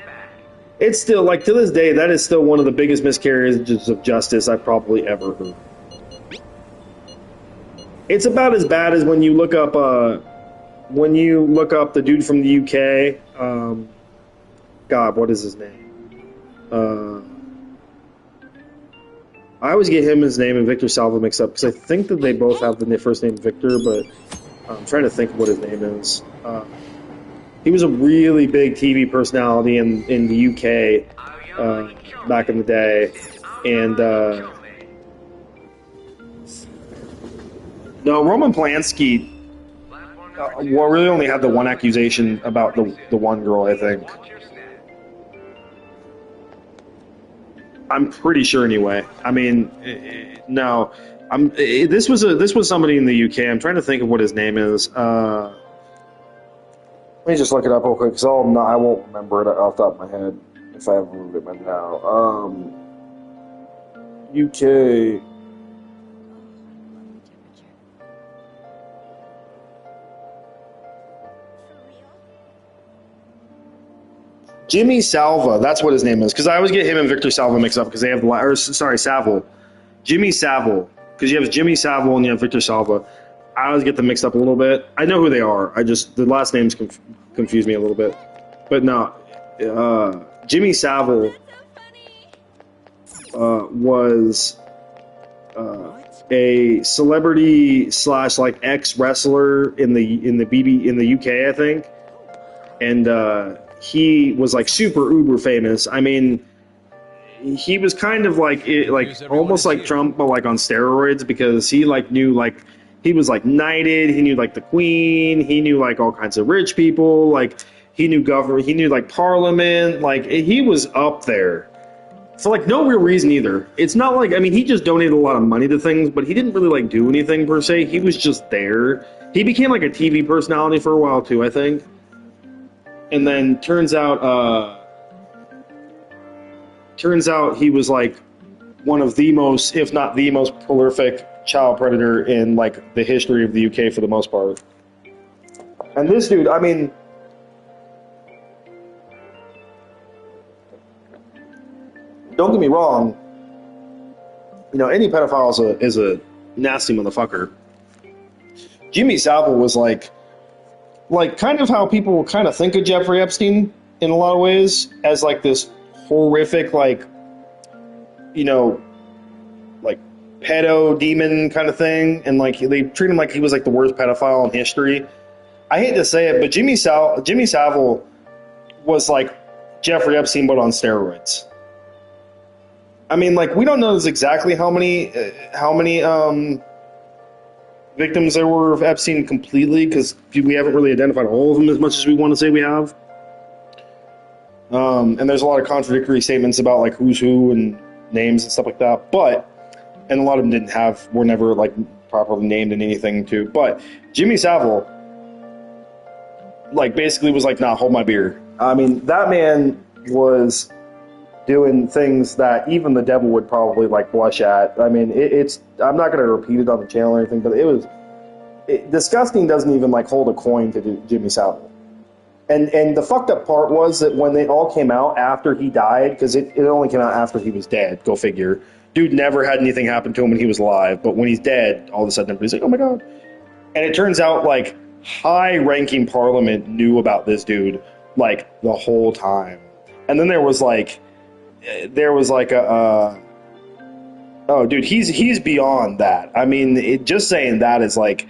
It's still, like, to this day, that is still one of the biggest miscarriages of justice I've probably ever heard. It's about as bad as when you look up the dude from the UK. God, what is his name? I always get his name and Victor Salva mixed up, because I think that they both have the first name Victor, but I'm trying to think of what his name is. He was a really big TV personality in the UK back in the day, and no, Roman Polanski really only had the one accusation about the one girl, I think. I'm pretty sure, anyway. I mean, no, this was somebody in the UK. I'm trying to think of what his name is. Let me just look it up real quick, because I won't remember it off the top of my head if I haven't moved it by now. UK. Jimmy Salva, that's what his name is, because I always get him and Victor Salva mixed up, because they have Savile. Jimmy Savile, because you have Jimmy Savile and you have Victor Salva. I always get them mixed up a little bit. I know who they are. The last names confuse me a little bit. But no, Jimmy Savile was a celebrity / ex wrestler in the UK, I think, and he was like super uber famous. I mean, he was kind of like almost like Trump, but like on steroids, because he knew he was knighted. He knew the Queen. He knew all kinds of rich people. He knew government. He knew Parliament. He was up there for no real reason either. It's not he just donated a lot of money to things, but he didn't really do anything per se. He was just there. He became a TV personality for a while too, I think. And then turns out he was one of the most, if not the most prolific child predator in like the history of the UK for the most part. And this dude, I mean, don't get me wrong, you know, any pedophile is a nasty motherfucker. Jimmy Savile was like kind of how people kind of think of Jeffrey Epstein in a lot of ways, as like this horrific, like, you know, like pedo demon kind of thing, and like they treat him like he was like the worst pedophile in history. I hate to say it, but Jimmy Savile was like Jeffrey Epstein but on steroids. I mean, like, we don't know exactly how many victims there were of Epstein completely, because we haven't really identified all of them as much as we want to say we have. And there's a lot of contradictory statements about like who's who and names and stuff like that. And a lot of them were never like properly named in anything too. But Jimmy Savile, like, basically was like, nah, hold my beer. I mean, that man was doing things that even the devil would probably like blush at. I mean, I'm not going to repeat it on the channel or anything, but disgusting doesn't even like hold a coin to Jimmy Savile. And the fucked up part was that when they all came out after he died, because it only came out after he was dead, go figure. Dude never had anything happen to him when he was alive, but when he's dead, all of a sudden everybody's like, oh my God. And it turns out like high-ranking Parliament knew about this dude like the whole time. And then there was like oh dude, he's beyond that. I mean, just saying that is like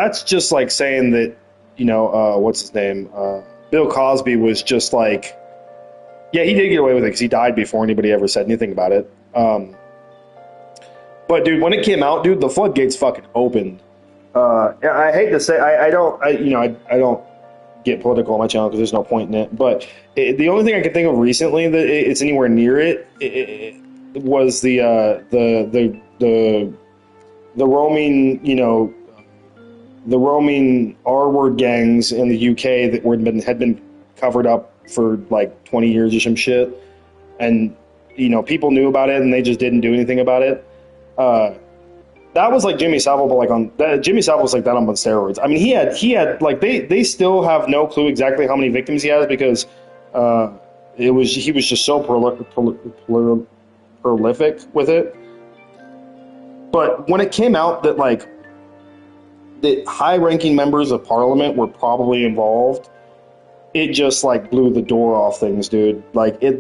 that's just like saying that, you know, what's his name, Bill Cosby was just like, yeah, he did get away with it because he died before anybody ever said anything about it. But dude, when it came out, dude, the floodgates fucking opened. I hate to say, I don't get political on my channel because there's no point in it. But the only thing I can think of recently that it's anywhere near it was the roaming, you know, the roaming R-word gangs in the UK that had been covered up for like 20 years or some shit, and you know, people knew about it and they just didn't do anything about it. That was like Jimmy Savile, but like Jimmy Savile was like that on steroids. I mean, he had like they still have no clue exactly how many victims he has because he was just so prolific with it. But when it came out that like the high-ranking members of Parliament were probably involved, it just like blew the door off things, dude. Like the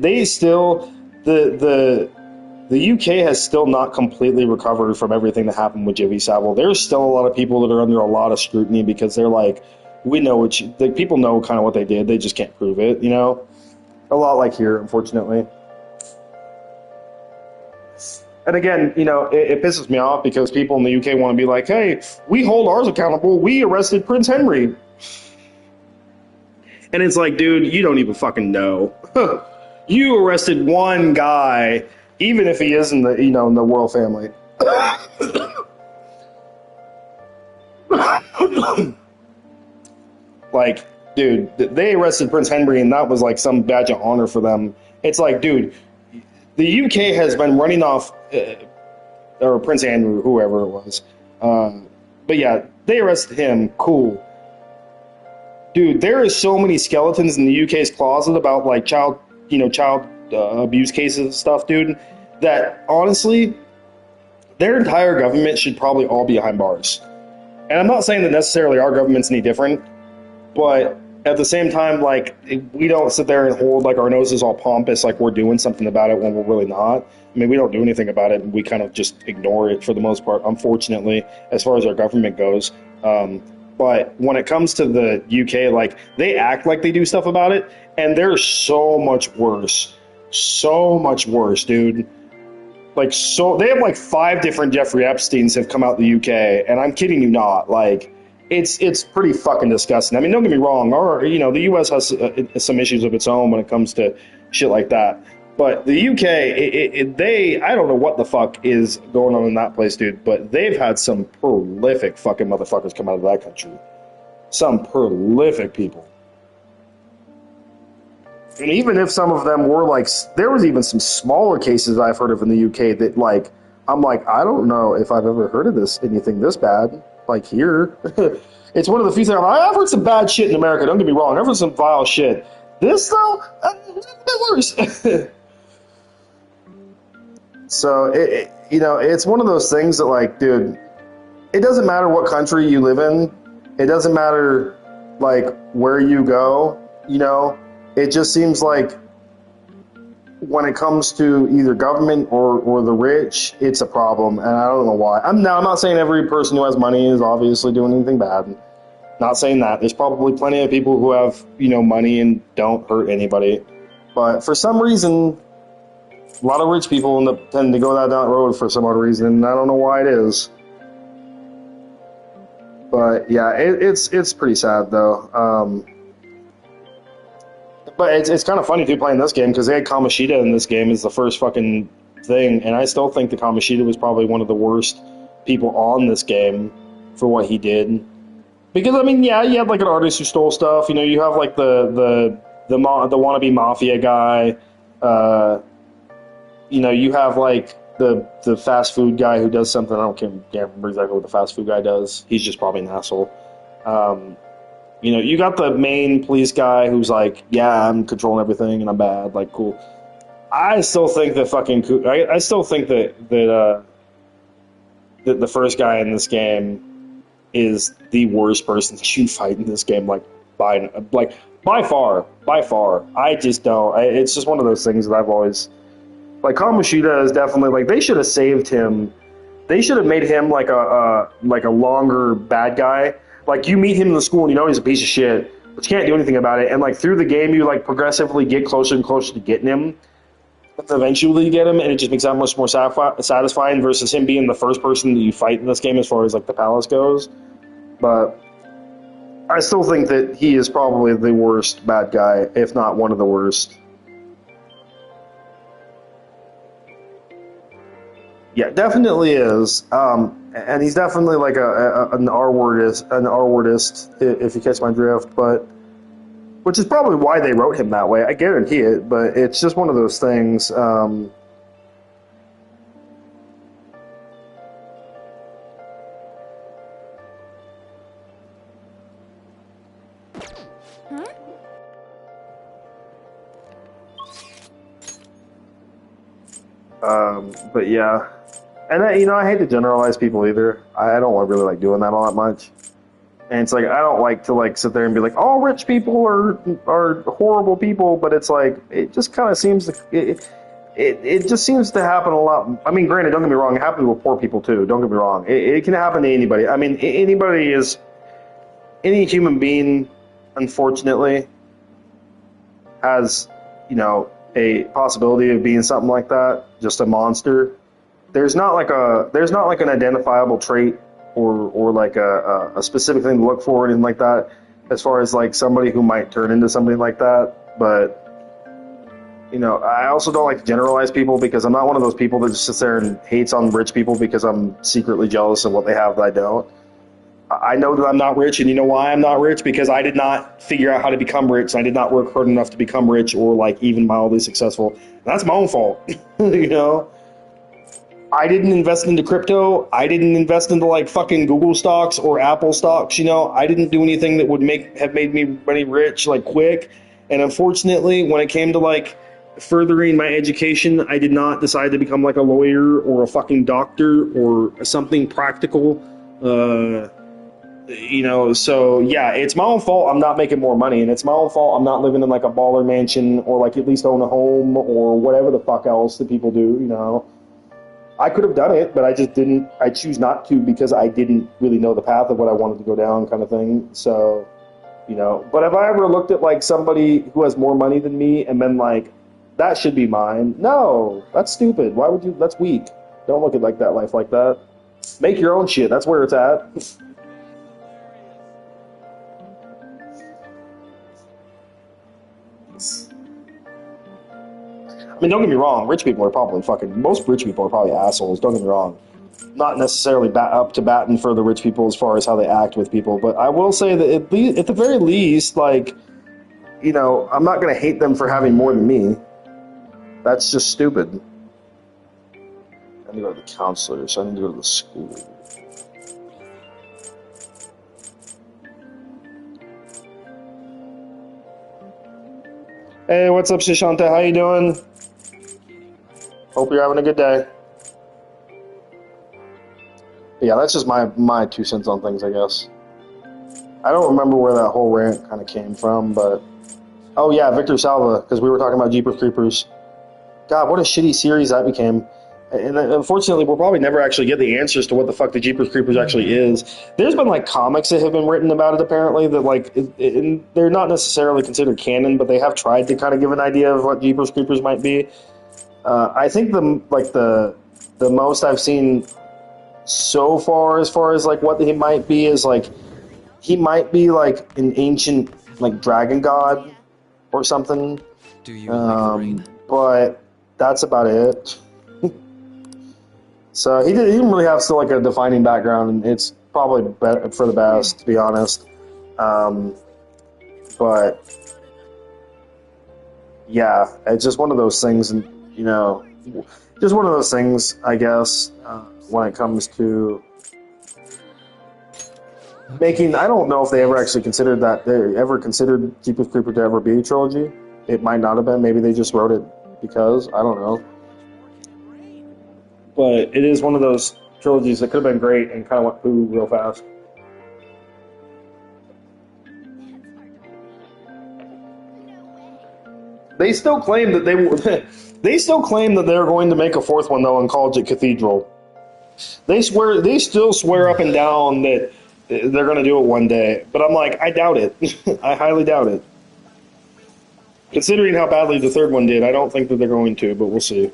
UK has still not completely recovered from everything that happened with Jimmy Savile. There's still a lot of people that are under a lot of scrutiny because they're like, we know people know kind of what they did. They just can't prove it, you know? A lot like here, unfortunately. And again, you know, it pisses me off because people in the UK want to be like, hey, we hold ours accountable. We arrested Prince Henry. And it's like, dude, you don't even fucking know. You arrested one guy, even if he is in the, you know, in the royal family. Like, dude, they arrested Prince Henry and that was like some badge of honor for them. It's like, dude, the UK has been running off, or Prince Andrew, whoever it was. But yeah, they arrested him. Cool. Dude, there is so many skeletons in the UK's closet about like child abuse cases and stuff, dude, that honestly, their entire government should probably all be behind bars. And I'm not saying that necessarily our government's any different, but at the same time, like, we don't sit there and hold like our noses all pompous like we're doing something about it when we're really not. I mean, we don't do anything about it and we kind of just ignore it for the most part, unfortunately, as far as our government goes. But when it comes to the UK, like, they act like they do stuff about it, and they're so much worse. So much worse, dude. Like, they have like 5 different Jeffrey Epsteins have come out the UK, and I'm kidding you not. Like, it's pretty fucking disgusting. I mean, don't get me wrong, the US has some issues of its own when it comes to shit like that. But the UK, I don't know what the fuck is going on in that place, dude, but they've had some prolific fucking motherfuckers come out of that country. Some prolific people. And even if some of them were like, there was even some smaller cases I've heard of in the UK that like, I'm like, I don't know if I've ever heard of anything this bad, like here. It's one of the few things, I've heard some bad shit in America, don't get me wrong, I've heard some vile shit. This though, a bit worse. So, it's one of those things that like, dude, it doesn't matter what country you live in, it doesn't matter like where you go, it just seems like when it comes to either government or the rich, it's a problem, and I don't know why. I'm not saying every person who has money is obviously doing anything bad. Not saying that. There's probably plenty of people who have, money and don't hurt anybody. But for some reason, a lot of rich people tend to go down that road for some odd reason, and I don't know why it is. But yeah, it's pretty sad though. But it's kind of funny too playing this game because they had Kamoshida in this game as the first fucking thing, and I still think that Kamoshida was probably one of the worst people on this game for what he did. Because I mean, yeah, you had like an artist who stole stuff. You have like the wannabe mafia guy. You have like the fast food guy who does something. I can't remember exactly what the fast food guy does. He's just probably an asshole. You got the main police guy who's like, yeah, I'm controlling everything and I'm bad. Like, cool. I still think that I still think that the first guy in this game is the worst person to fight in this game. Like by far. I just don't. It's just one of those things that I've always like. Kamoshida is definitely like they should have saved him. They should have made him like a longer bad guy. Like, you meet him in the school and you know he's a piece of shit, but you can't do anything about it. And, like, through the game, you, like, progressively get closer and closer to getting him. But eventually you get him, and it just makes that much more satisfying versus him being the first person that you fight in this game as far as, like, the palace goes. But I still think that he is probably the worst bad guy, if not one of the worst. Yeah, definitely is. And he's definitely like an R-wordist, if you catch my drift. But which is probably why they wrote him that way. I guarantee it. But it's just one of those things. But yeah. And I hate to generalize people either. I don't really like doing that all that much. And it's like I don't like to like sit there and be like, all rich people are horrible people. But it's like it just kind of seems it just seems to happen a lot. I mean, granted, don't get me wrong, it happens with poor people too. Don't get me wrong, it can happen to anybody. I mean, any human being, unfortunately, has a possibility of being something like that, just a monster. There's not like an identifiable trait or like a specific thing to look for or anything like that as far as like somebody who might turn into somebody like that. But I also don't like to generalize people because I'm not one of those people that just sits there and hates on rich people because I'm secretly jealous of what they have that I don't. I know that I'm not rich, and you know why I'm not rich? Because I did not figure out how to become rich. I did not work hard enough to become rich or like even mildly successful. And that's my own fault. I didn't invest into crypto. I didn't invest into like fucking Google stocks or Apple stocks. I didn't do anything that would have made me money rich like quick. And unfortunately, when it came to like furthering my education, I did not decide to become like a lawyer or a fucking doctor or something practical. So yeah, it's my own fault I'm not making more money, and it's my own fault I'm not living in like a baller mansion or like at least own a home or whatever the fuck else that people do. I could have done it, but I just didn't. I choose not to because I didn't really know the path of what I wanted to go down, kind of thing. So, but if I ever looked at like somebody who has more money than me and been like, that should be mine. No, that's stupid. Why would you? That's weak. Don't look at like that life like that. Make your own shit. That's where it's at. I mean, don't get me wrong. Most rich people are probably assholes. Don't get me wrong. Not necessarily up to batting for the rich people as far as how they act with people, but I will say that at the very least, like, you know, I'm not going to hate them for having more than me. That's just stupid. I need to go to the counselor, so I need to go to the school. Hey, what's up, Shishanta? How you doing? Hope you're having a good day. Yeah, that's just my 2 cents on things, I guess. I don't remember where that whole rant kind of came from, but... Oh yeah, Victor Salva, because we were talking about Jeepers Creepers. God, what a shitty series that became. And unfortunately, we'll probably never actually get the answers to what the fuck the Jeepers Creepers actually is. There's been, like, comics that have been written about it, apparently, that, like, they're not necessarily considered canon, but they have tried to kind of give an idea of what Jeepers Creepers might be. I think the most I've seen so far as like what he might be is like he might be like an ancient like dragon god or something. Do you like the rain? But that's about it. So he didn't really have still like a defining background, and it's probably better for the best, to be honest. But yeah, it's just one of those things, and you know, just one of those things, I guess, when it comes to making. I don't know if they ever actually considered that. They ever considered Jeepers Creepers to ever be a trilogy. It might not have been. Maybe they just wrote it because. I don't know. But it is one of those trilogies that could have been great and kind of went poo real fast. They still claim that they were. They still claim that they're going to make a fourth one though and call it Cathedral. They still swear up and down that they're going to do it one day, but I'm like, I doubt it. I highly doubt it. Considering how badly the third one did, I don't think that they're going to, but we'll see.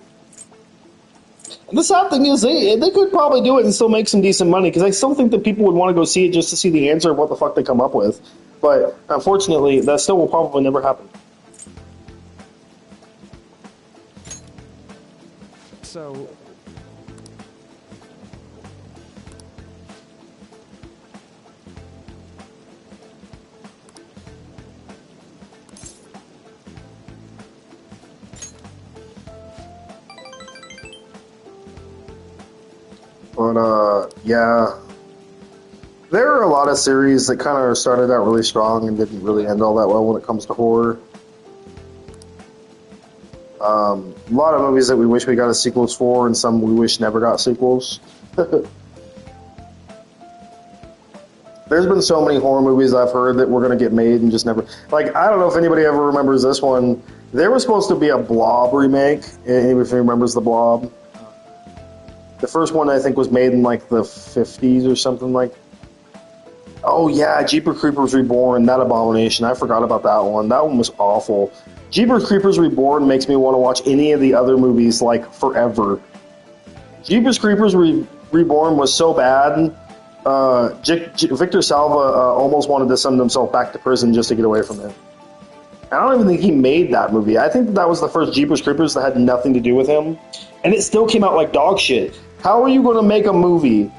And the sad thing is, they could probably do it and still make some decent money, because I still think that people would want to go see it just to see the answer of what the fuck they come up with. But unfortunately, that still will probably never happen. So... But, yeah. There are a lot of series that kind of started out really strong and didn't really end all that well when it comes to horror. A lot of movies that we wish we got a sequels for, and some we wish never got sequels. There's been so many horror movies I've heard that were going to get made and just never... Like, I don't know if anybody ever remembers this one. There was supposed to be a Blob remake, if he remembers the Blob. The first one, I think, was made in, like, the 50s or something like... Oh, yeah, Jeepers Creepers Reborn, that abomination. I forgot about that one. That one was awful. Jeepers Creepers Reborn makes me want to watch any of the other movies, like, forever. Jeepers Creepers Reborn was so bad, Victor Salva almost wanted to send himself back to prison just to get away from it. I don't even think he made that movie. I think that was the first Jeepers Creepers that had nothing to do with him, and it still came out like dog shit. How are you going to make a movie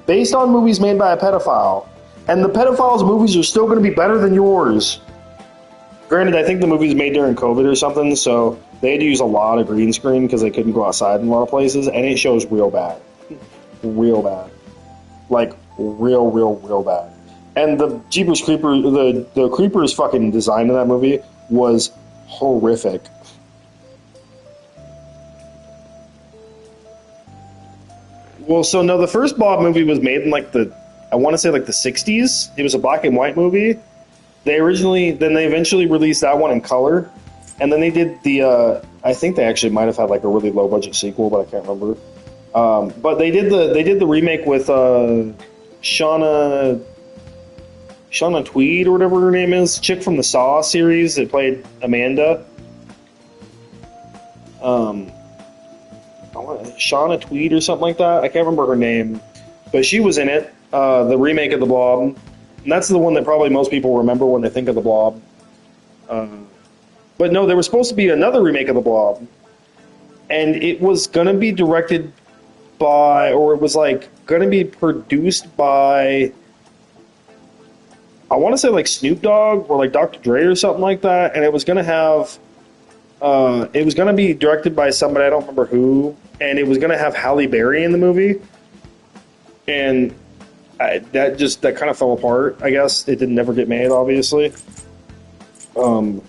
based on movies made by a pedophile, and the pedophile's movies are still going to be better than yours? Granted, I think the movie was made during COVID or something, so they had to use a lot of green screen because they couldn't go outside in a lot of places, and it shows real bad. Real bad. Like, real bad. And the Jeepers Creepers, the Creepers fucking design in that movie was horrific. Well, so no, the first Blob movie was made in like I want to say like the 60s. It was a black and white movie. They eventually released that one in color, and then they did I think they actually might have had like a really low budget sequel, but I can't remember. But they did the remake with Shauna Tweed or whatever her name is, chick from the Saw series that played Amanda. Shauna Tweed or something like that. I can't remember her name, but she was in it. The remake of the Blob, and that's the one that probably most people remember when they think of the Blob. But no, there was supposed to be another remake of the Blob, and it was gonna be directed by, or it was like gonna be produced by. I want to say like Snoop Dogg or like Dr. Dre or something like that, and it was gonna have, it was gonna be directed by somebody I don't remember who, and it was gonna have Halle Berry in the movie, and that kind of fell apart. I guess it didn't never get made, obviously. And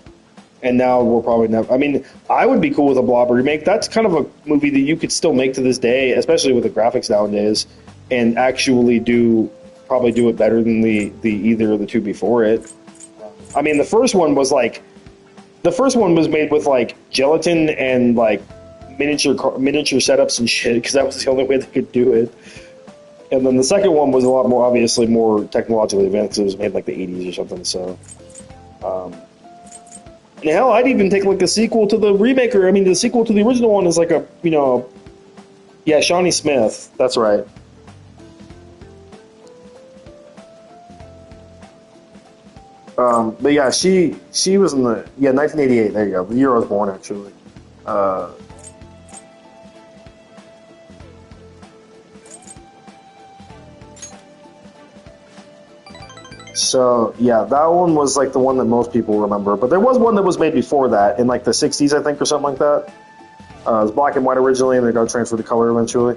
now we're probably never. I mean, I would be cool with a Blob remake. That's kind of a movie that you could still make to this day, especially with the graphics nowadays, and actually probably do it better than the either of the two before it. I mean, the first one was made with like gelatin and like miniature setups and shit, because that was the only way they could do it. And then the second one was a lot more, obviously more technologically advanced. It was made like the 80s or something. So, and hell, I'd even take like the sequel to the remake, or I mean, the sequel to the original one is like a, yeah, Shawnee Smith. That's right. But yeah, she was in the 1988. There you go, the year I was born, actually. So yeah, that one was like the one that most people remember. But there was one that was made before that in like the 60s, I think, or something like that. It was black and white originally, and they got transferred to color eventually.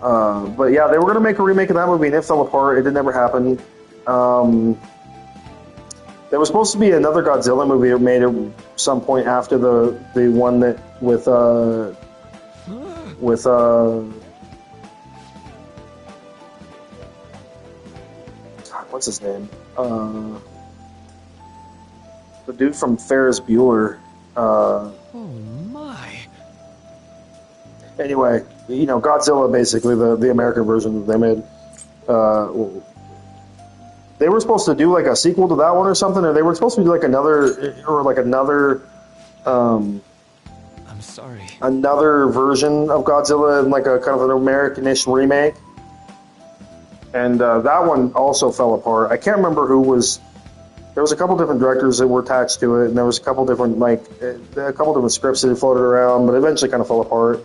But yeah, they were gonna make a remake of that movie, and it fell apart. It did never happen. There was supposed to be another Godzilla movie made at some point after the one that with what's his name? The dude from Ferris Bueller. Oh my. Anyway, Godzilla, basically the American version that they made. They were supposed to do like a sequel to that one or something, or they were supposed to do like another. I'm sorry. Another version of Godzilla in like a kind of an American-ish remake. And that one also fell apart. I can't remember who was. There was a couple different directors that were attached to it, and there was a couple different scripts that floated around, but eventually kind of fell apart.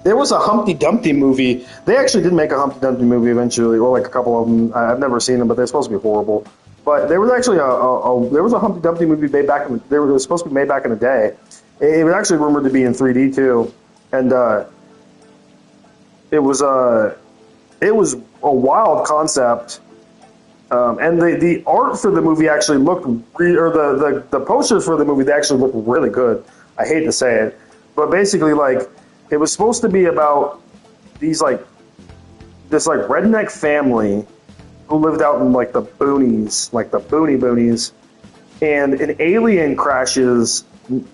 There was a Humpty Dumpty movie. They actually did make a Humpty Dumpty movie eventually, or like a couple of them. I've never seen them, but they're supposed to be horrible. But there was actually there was a Humpty Dumpty movie made back in. They were supposed to be made back in the day. It was actually rumored to be in 3D too, and it was a wild concept. And the art for the movie actually looked, the posters for the movie, they actually looked really good. I hate to say it, but basically, like, it was supposed to be about this redneck family who lived out in like the boonies, like the boonies, and an alien crashes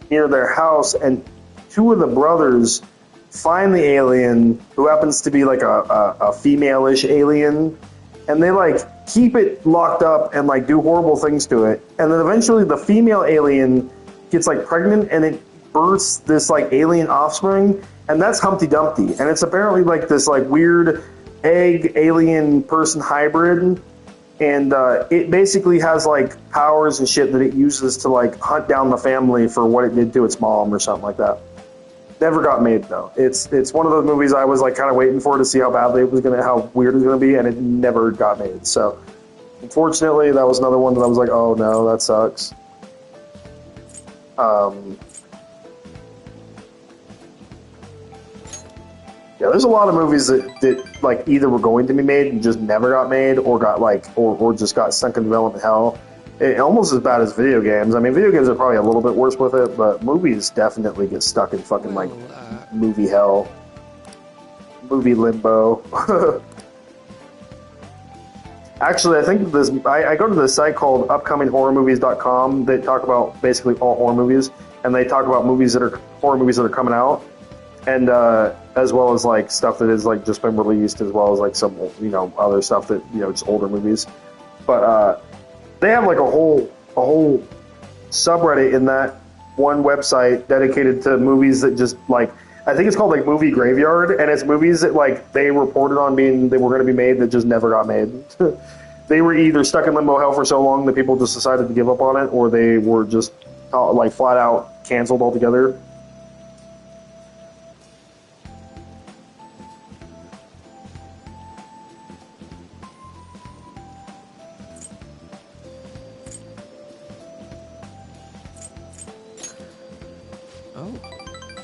near their house, and two of the brothers find the alien, who happens to be like a female-ish alien, and they like keep it locked up and like do horrible things to it, and then eventually the female alien gets like pregnant, and it births this like alien offspring, and that's Humpty Dumpty, and it's apparently like this like weird egg alien person hybrid, and it basically has like powers and shit that it uses to like hunt down the family for what it did to its mom or something like that. Never got made though. It's one of those movies I was like kind of waiting for to see how weird it was gonna be, and it never got made. So unfortunately, that was another one that I was like, oh no, that sucks. Yeah, there's a lot of movies that like either were going to be made and just never got made, or got like or just got sunk in development hell. Almost as bad as video games. I mean, video games are probably a little bit worse with it, but movies definitely get stuck in fucking like movie hell, movie limbo. Actually, I think this. I go to this site called upcominghorrormovies.com. They talk about basically all horror movies, and they talk about horror movies that are coming out, and as well as like stuff that has like just been released, as well as like some other stuff that just older movies. But they have like a whole subreddit in that one website dedicated to movies that just like, I think it's called like Movie Graveyard, and it's movies that like they reported on they were going to be made that just never got made. They were either stuck in limbo hell for so long that people just decided to give up on it, or they were just like flat out canceled altogether.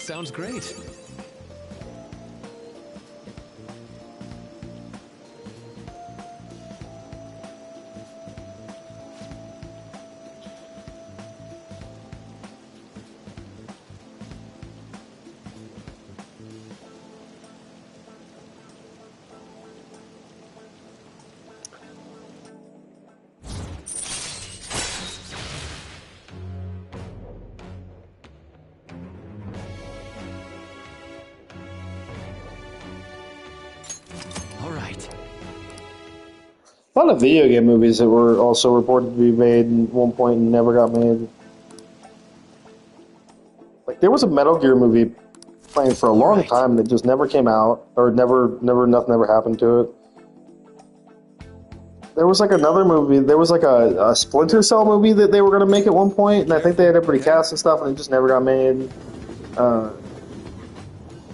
sounds great. All right. A lot of video game movies that were also reported to be made at one point and never got made. Like there was a Metal Gear movie playing for a long time that just never came out, or nothing ever happened to it. There was like another movie. There was like a Splinter Cell movie that they were going to make at one point, and I think they had everybody cast and stuff, and it just never got made.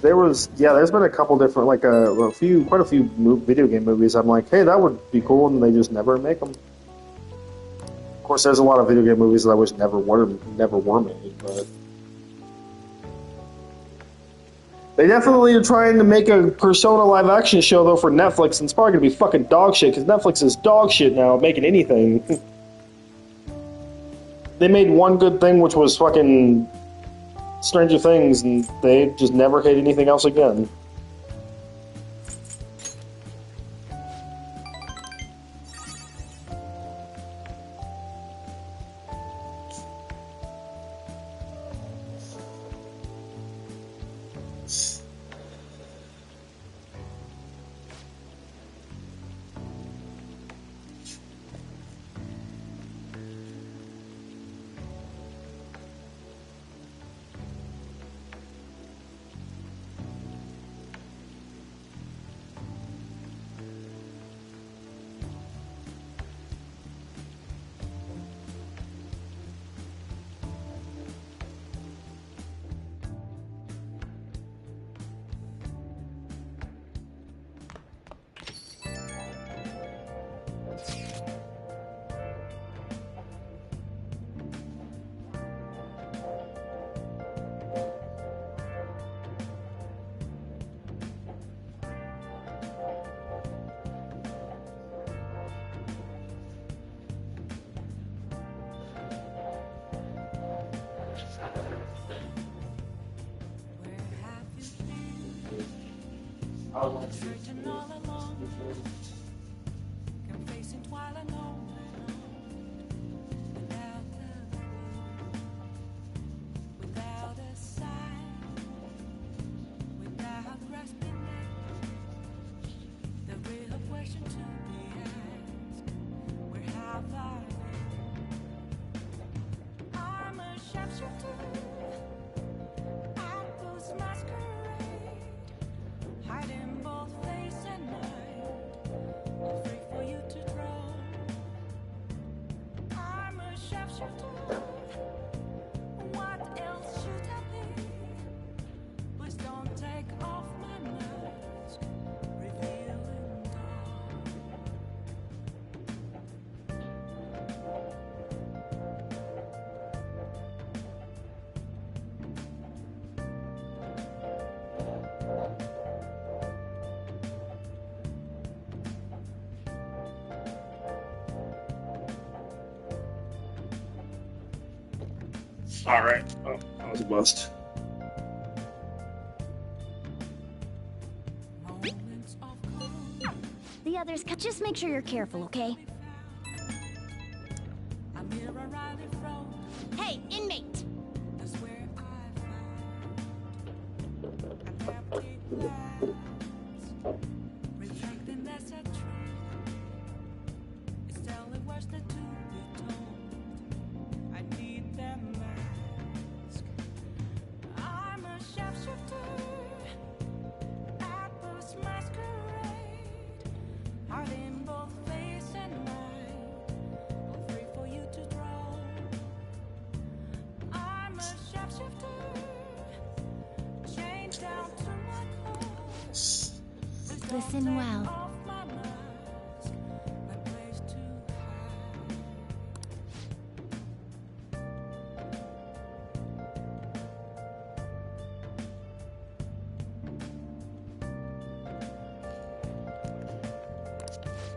There's been a couple different, like quite a few video game movies. I'm like, hey, that would be cool, and they just never make them. Of course, there's a lot of video game movies that I wish never were made, but they definitely are trying to make a Persona live action show though for Netflix, and it's probably gonna be fucking dog shit because Netflix is dog shit now at making anything. They made one good thing, which was fucking Stranger Things, and they just never hit anything else again. Searching all along, confessing twilight alone, without a sign, without grasping it. The real question to be asked: where have I been? I'm a sharpshooter, apples masquerade. Hiding both face and mind, all free for you to draw. I'm a sharpshooter. What else should I be? Please don't take off my mask, revealing dawn. Alright. Oh, that was a bust. The others, just make sure you're careful, okay? I'm here right in front. Hey, inmate! That's where I found an empty glass, reflecting as a tree. It's telling words that to be told. I need that mask. I'm a sharpshooter, apples masquerade, heart in both face and mind, all free for you to draw. I'm a sharpshooter, chained down to my core. Listen well. Off my mask, my place to hide.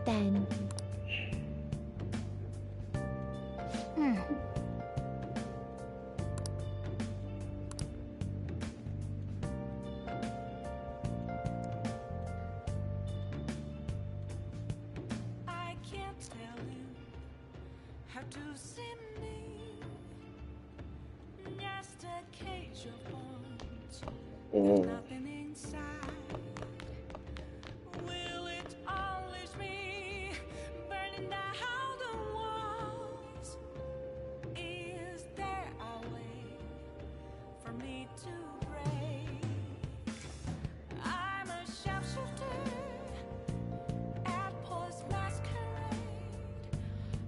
then. I can't tell you how to see me. Just a cage of bones, with nothing inside. Will it unleash me, burning down the walls? Is there a way for me to break? I'm a sharpshooter at Paul's masquerade,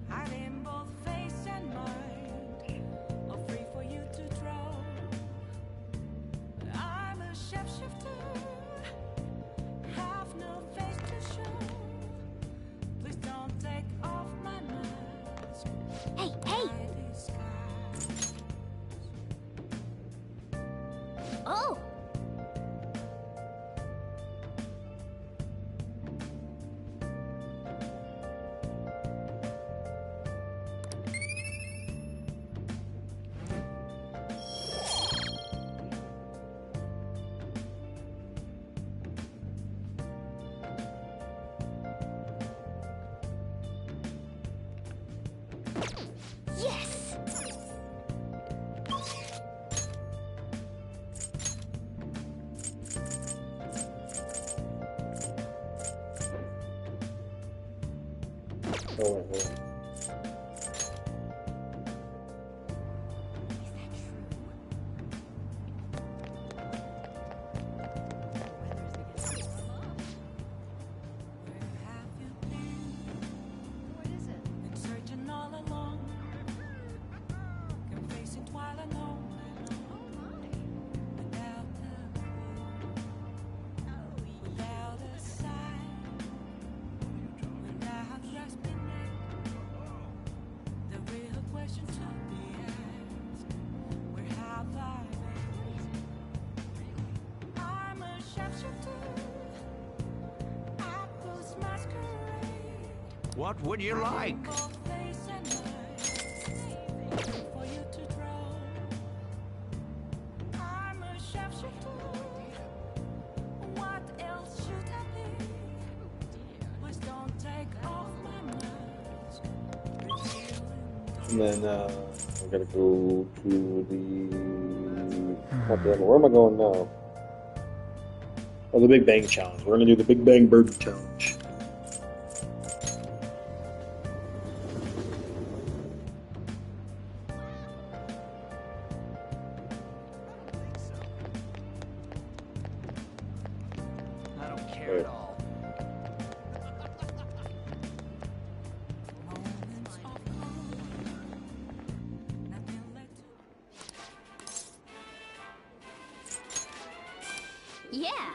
hiding both face and mind, all free for you to draw. I'm a shapeshifter, have no face to show. Please don't take off my mask. Hey, hey! My disguise. Oh! Yes! Oh, Where have you been? What is it? Been searching all along. Can face it while alone. Without a clue. Without a sign. Without grasping it. The real question to be asked. Where have I been? I'm a sharpshooter. Apples masquerade. What would you like? Both face and mind, for you to draw. I'm a sharpshooter. What else should I be? Please don't take off my mask. and then I gotta go to the. God damn it, where am I going now? Oh, the Big Bang Challenge. We're gonna do the Big Bang Bird Challenge. I don't care at all. Moments of calm, nothing left to. Yeah!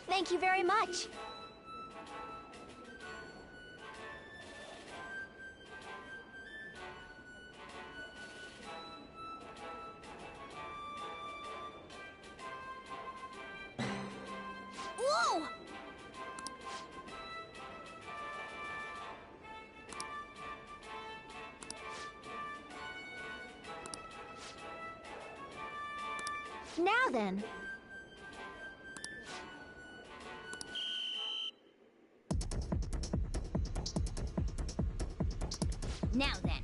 Thank you very much. Whoa! Now then. Now then.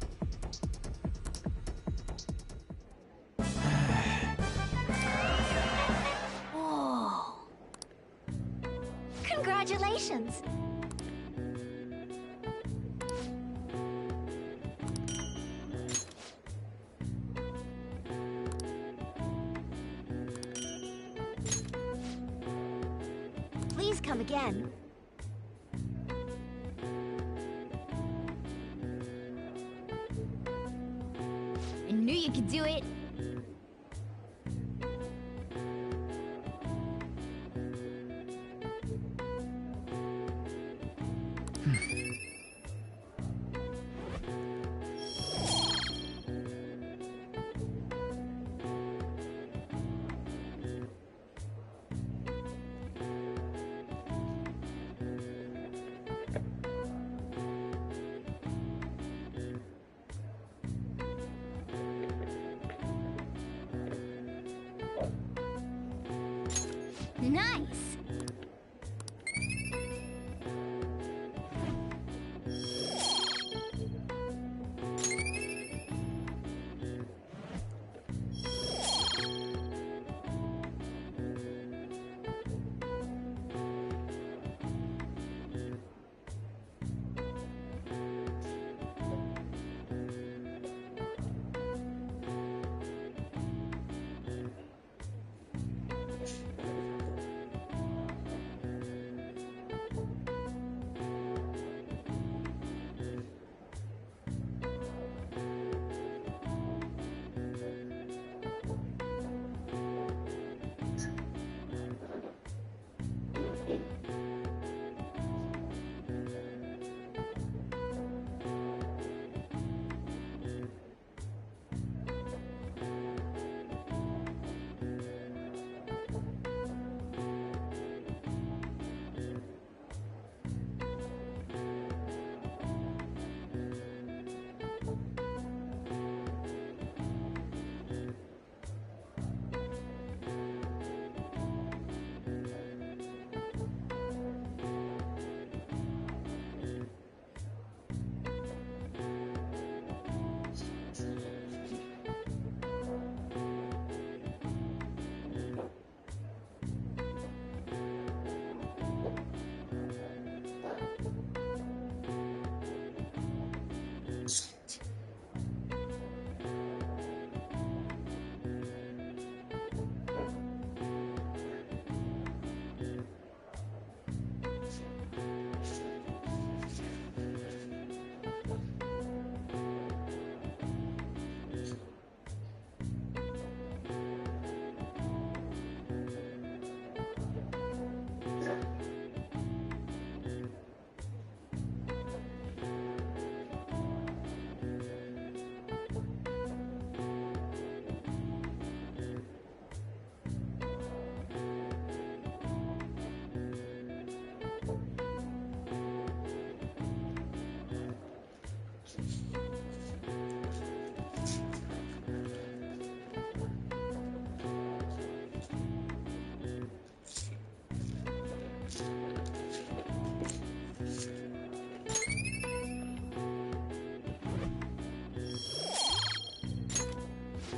Whoa. Congratulations. Please come again. I knew you could do it. Nice!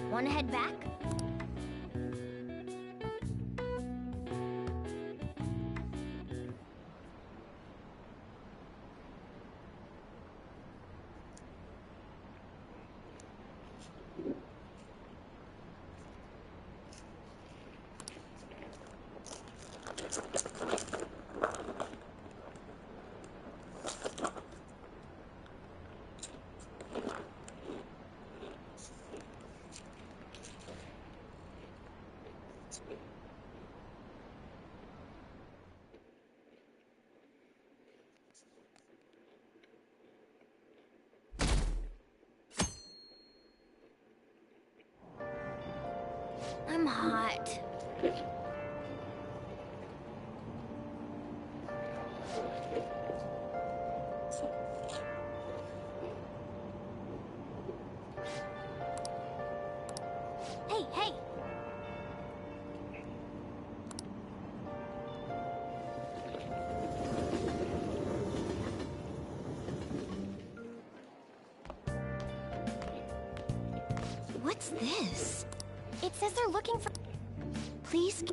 Wanna head back? I'm hot. Hey, hey! What's this? It says they're looking for... Please...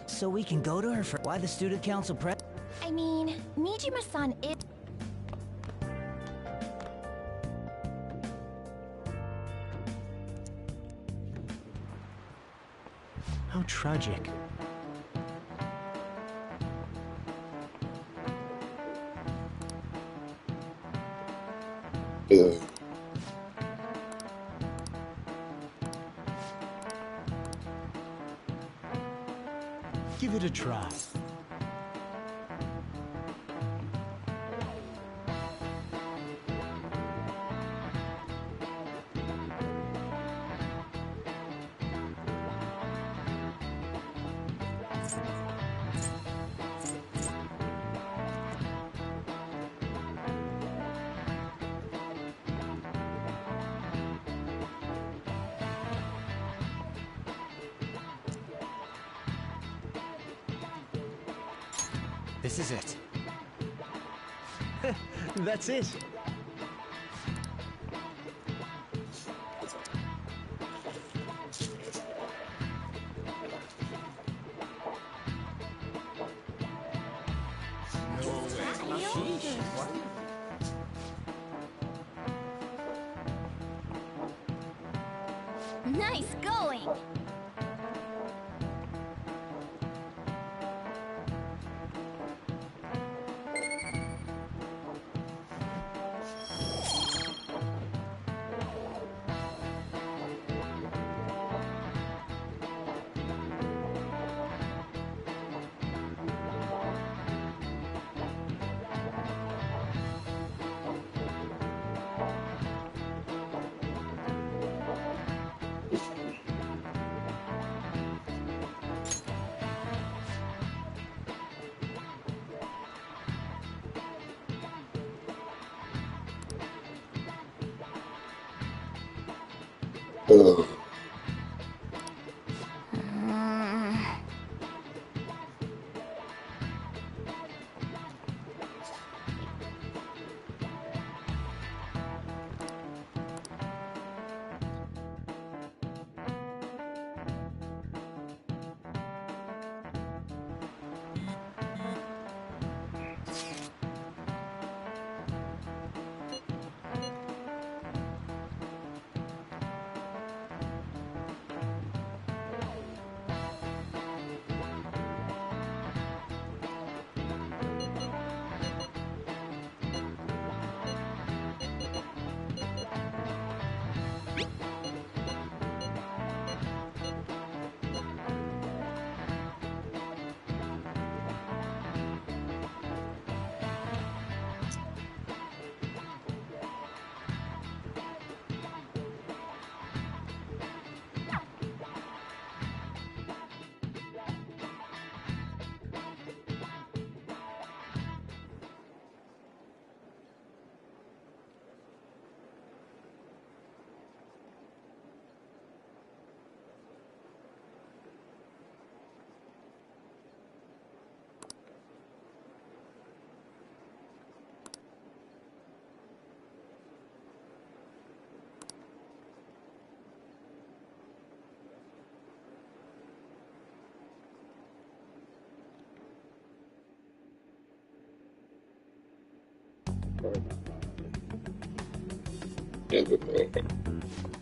So we can go to her for... Why the student council pre... I mean, Nijima-san is... How tragic. Give it a try. This is it. That's it. Nice going!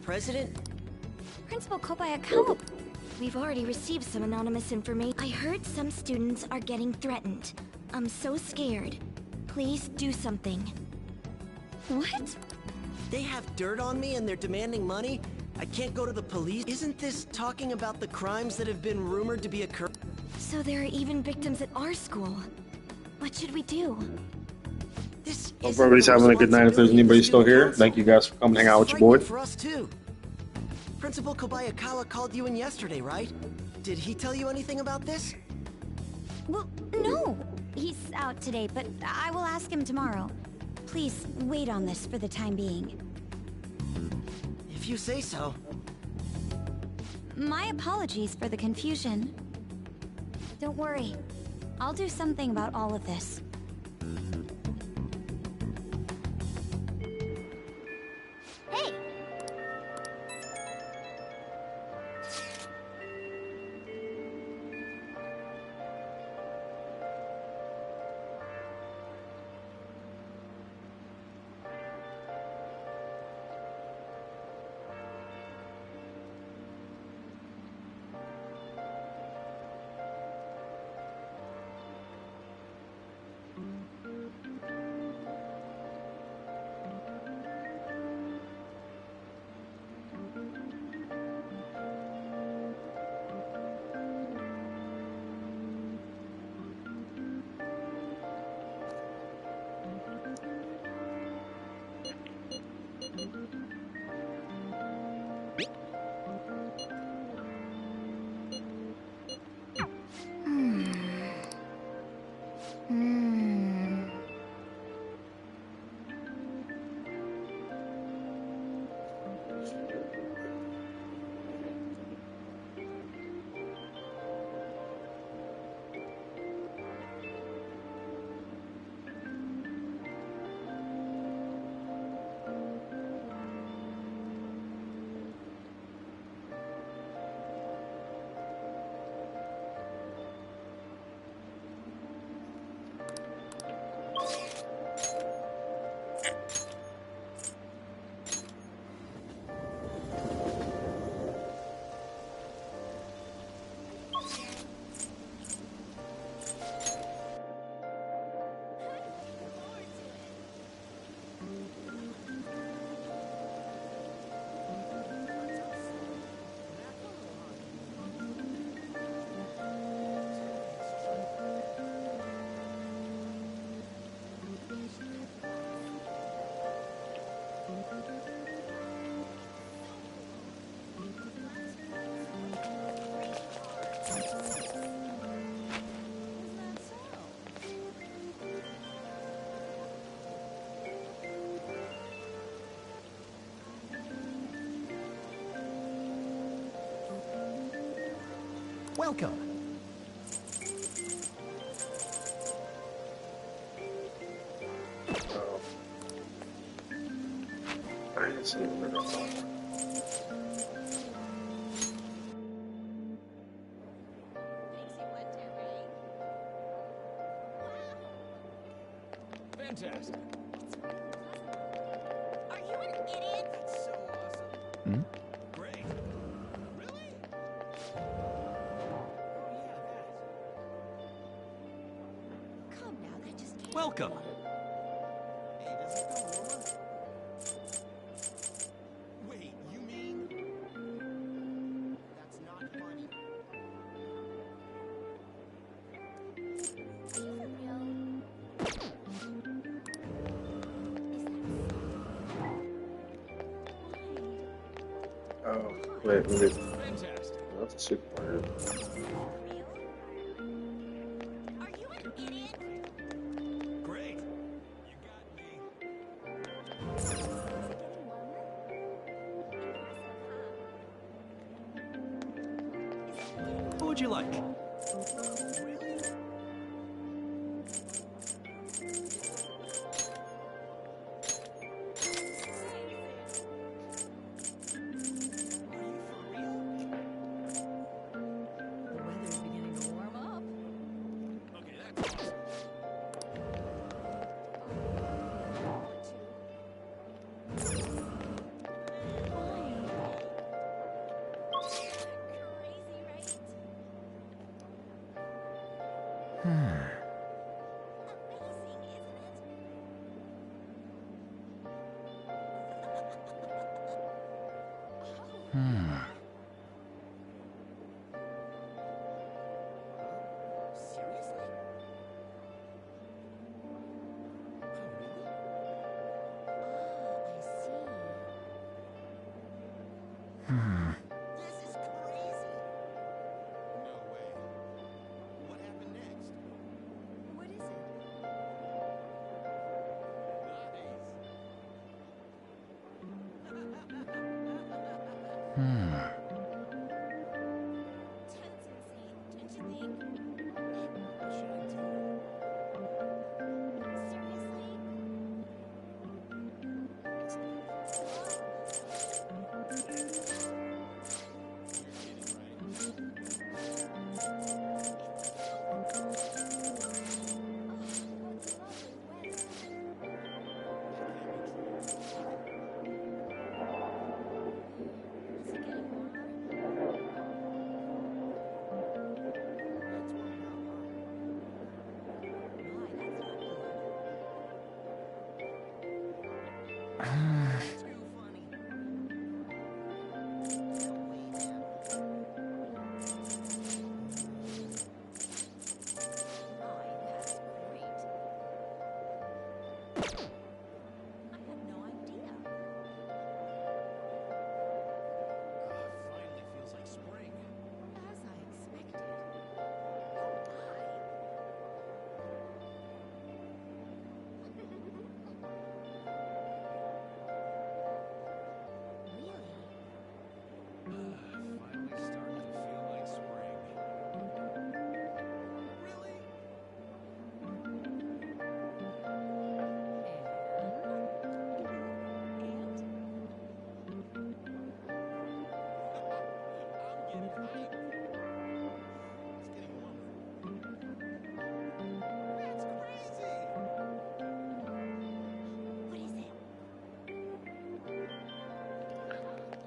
President? Principal Kobayakawa. We've already received some anonymous information. I heard some students are getting threatened. I'm so scared. Please do something. What? They have dirt on me and they're demanding money? I can't go to the police? Isn't this talking about the crimes that have been rumored to be occurring? So there are even victims at our school. What should we do? This Hope everybody's having a good night. If there's anybody still here, thank you guys for coming hang out with your boy. For us too. Principal Kobayakawa called you in yesterday, right? Did he tell you anything about this? Well, no. He's out today, but I will ask him tomorrow. Please wait on this for the time being. If you say so. My apologies for the confusion. Don't worry. I'll do something about all of this. Hey! Welcome. I didn't see him at all. Fantastic. Are you an idiot? That's so awesome. Hmm? Great. Really? Come now, that just can't. Welcome. Hey, does it feel warmer? Wait, you mean? That's not funny. Are you for real? Oh, wait, maybe. Fantastic. That's a supermarket. Are you an idiot? Great. You got me. What would you like? The weather's beginning to warm up. Okay, that's awesome. This is crazy. No way. What happened next? What is it? That's insane, don't you think? What should I do? Seriously? Finally feels like spring. As I expected. Finally starting to feel like spring. Really? I'm getting hyped. It's getting warmer. That's crazy. What is it?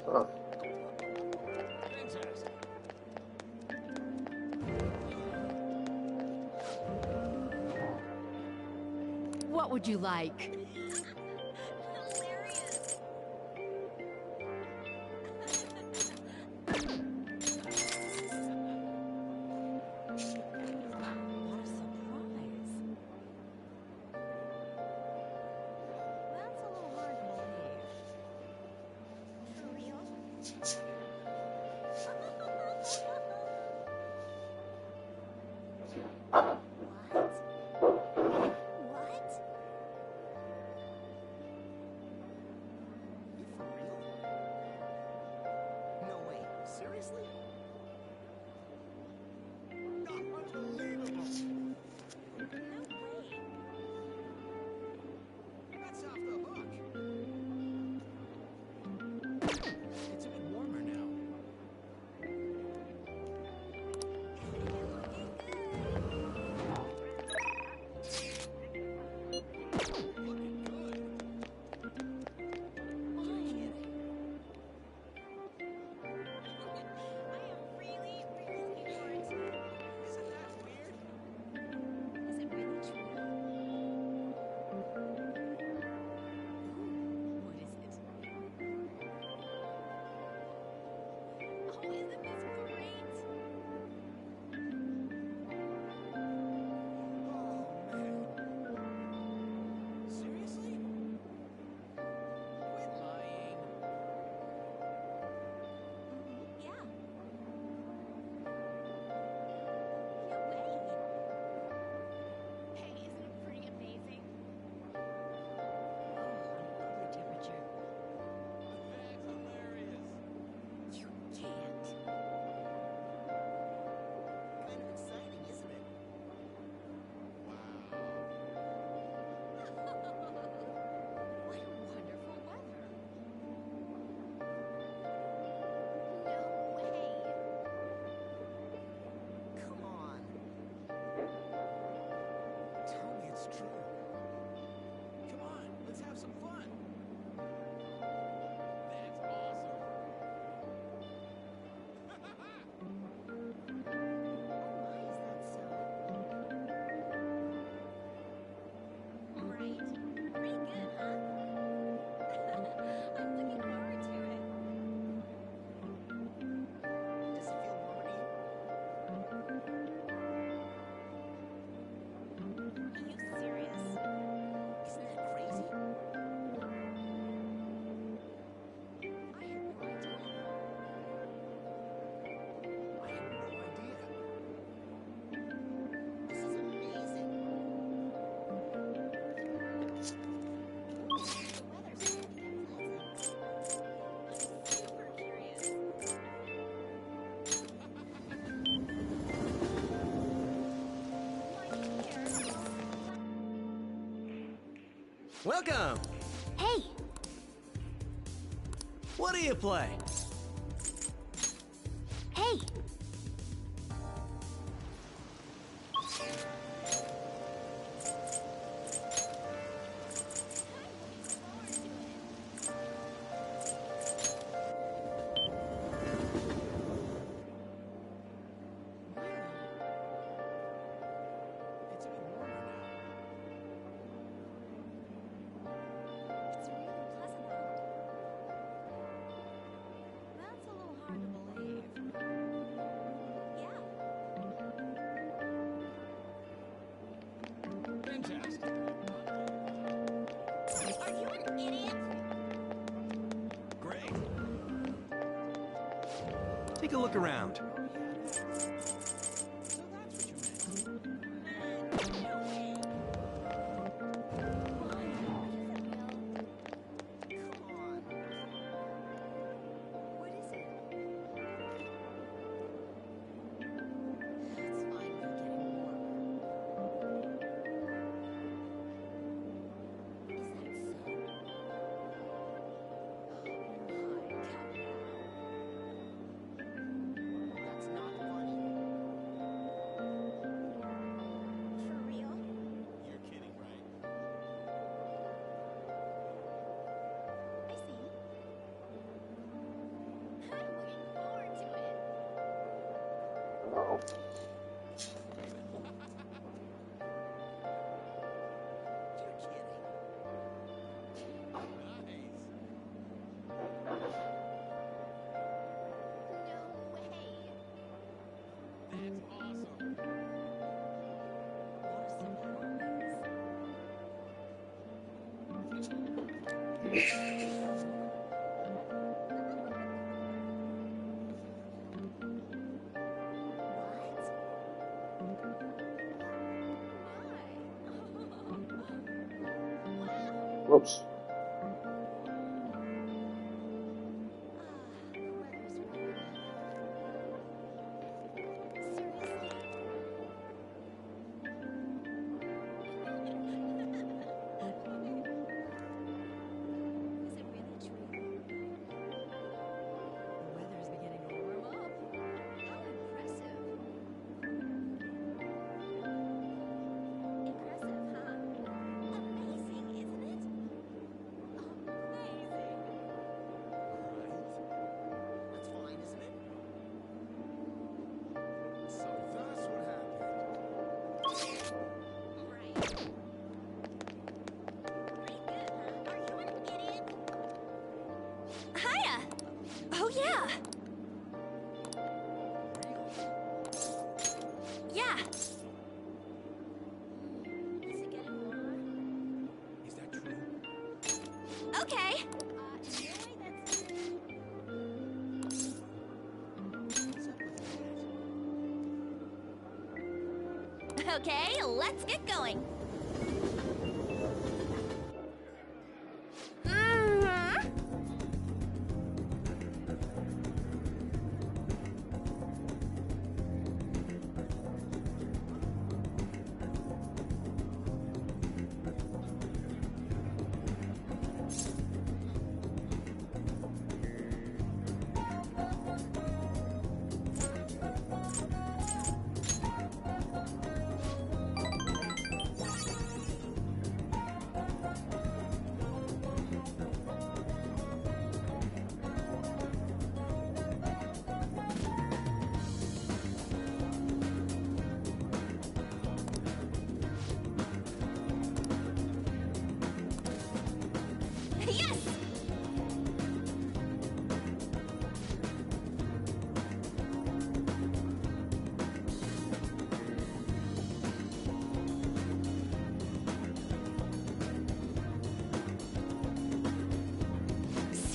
Oh, Fantastic. What would you like? Hilarious. What a surprise. That's a little hard to believe. For real? What? You for real? No way. Seriously? Welcome! Hey! What do you play? Hey! Take a look around. Whoops. Hiya! Oh, yeah! Yeah! Okay! Okay, let's get going. Mm-hmm. Yes!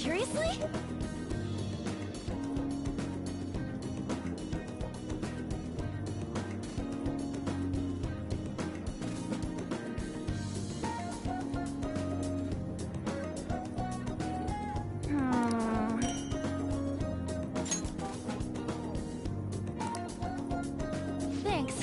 Seriously? Thanks.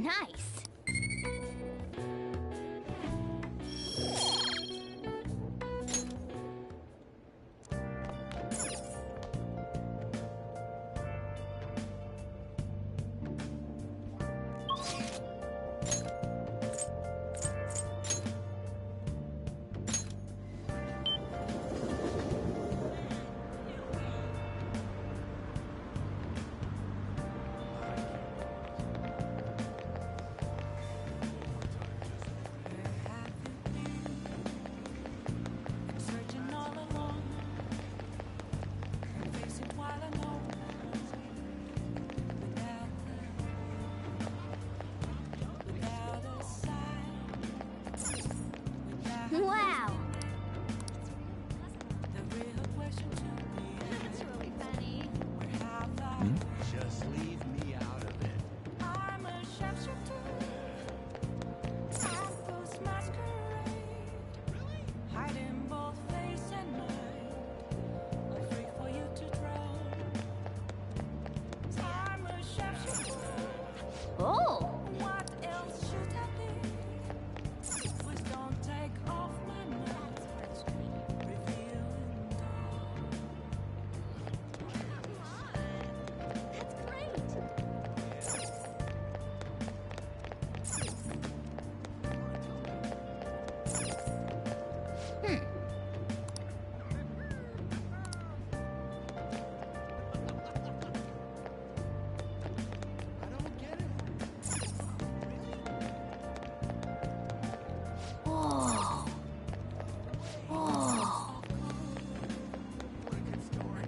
Nice. Searching all along, facing while I know without a sign, Wow. the real question to me That's really funny. where have I? Just leave me out of it. I'm a sharpshooter. Apples masquerade, hiding both face and mind. I'm free for you to drown. I'm a sharpshooter. Oh. What else should I be? Please don't take off my mask. Revealing dawn. That's great. Whoa. Whoa.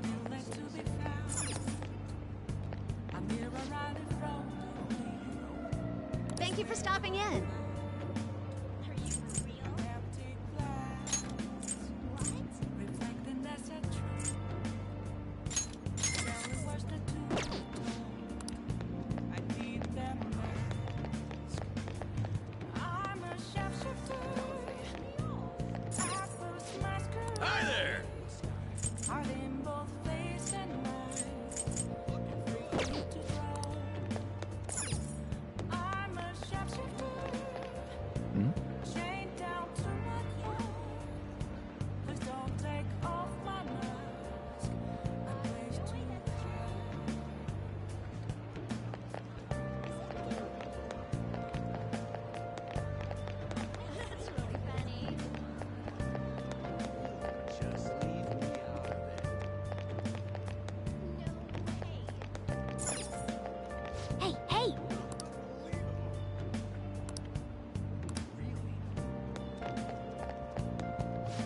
Nowhere to be found. I'm here right in front of me. Thank you for stopping in. Empty glass. Reflecting that's a truth. Tell me what's the two I need them mask. I'm a sharpshooter. Apples masquerade. Hi there! Hiding both face and mind. Free for you to draw. I'm a sharpshooter. Chained down to my core. Please don't take off my mask. A place to hide. That's really funny. Just leave me out of it. Hey, hey!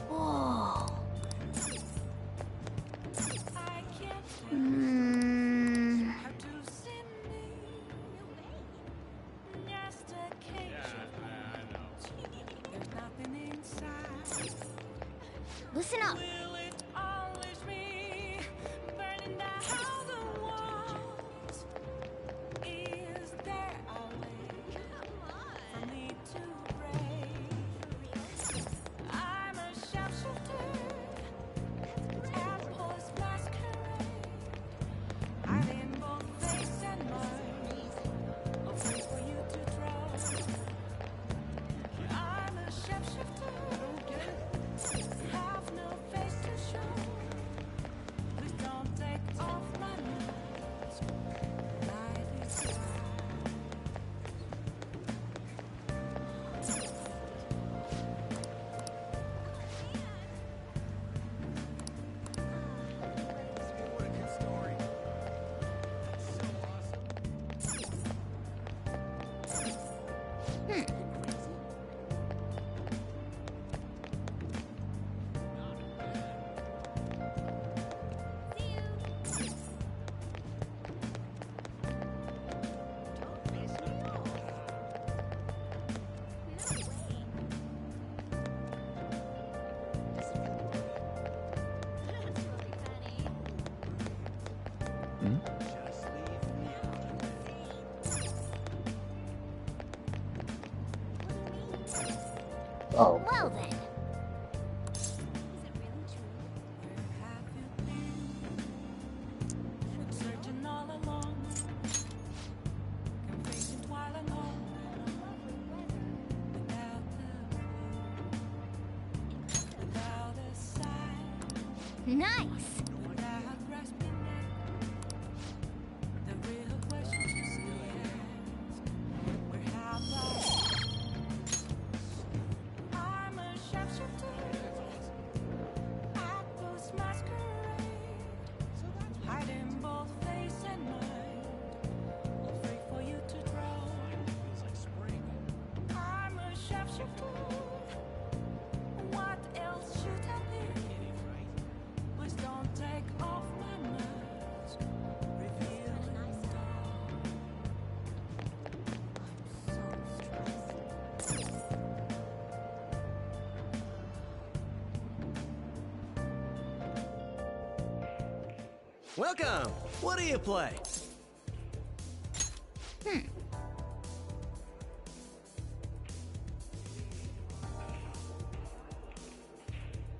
Whoa. I can't how to see me. Just a cage. There's nothing inside. Listen up. Will it always be burning down the walls? Is there a way for me to break? I'm a sharpshooter. Apples masquerade. Hiding both face and mind. A place for you to draw. I'm a sharpshooter. Have no face to show. Please don't take off my mask. Night is Oh. Well then. searching all along. Confessing while I know Nice! I'm a shapeshifter. I post masquerade. Hiding both face and mind. Afraid for you to drown. I'm a shapeshifter. What else should I be? Please don't take off my mask. Reveal it all. Welcome! What do you play?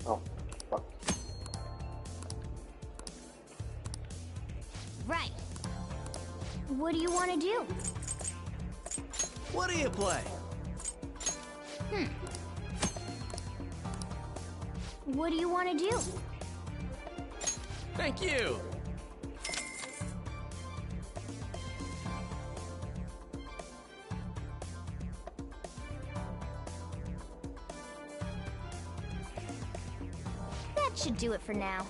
Oh, fuck. Right. What do you want to do? What do you play? What do you want to do? Thank you! That should do it for now.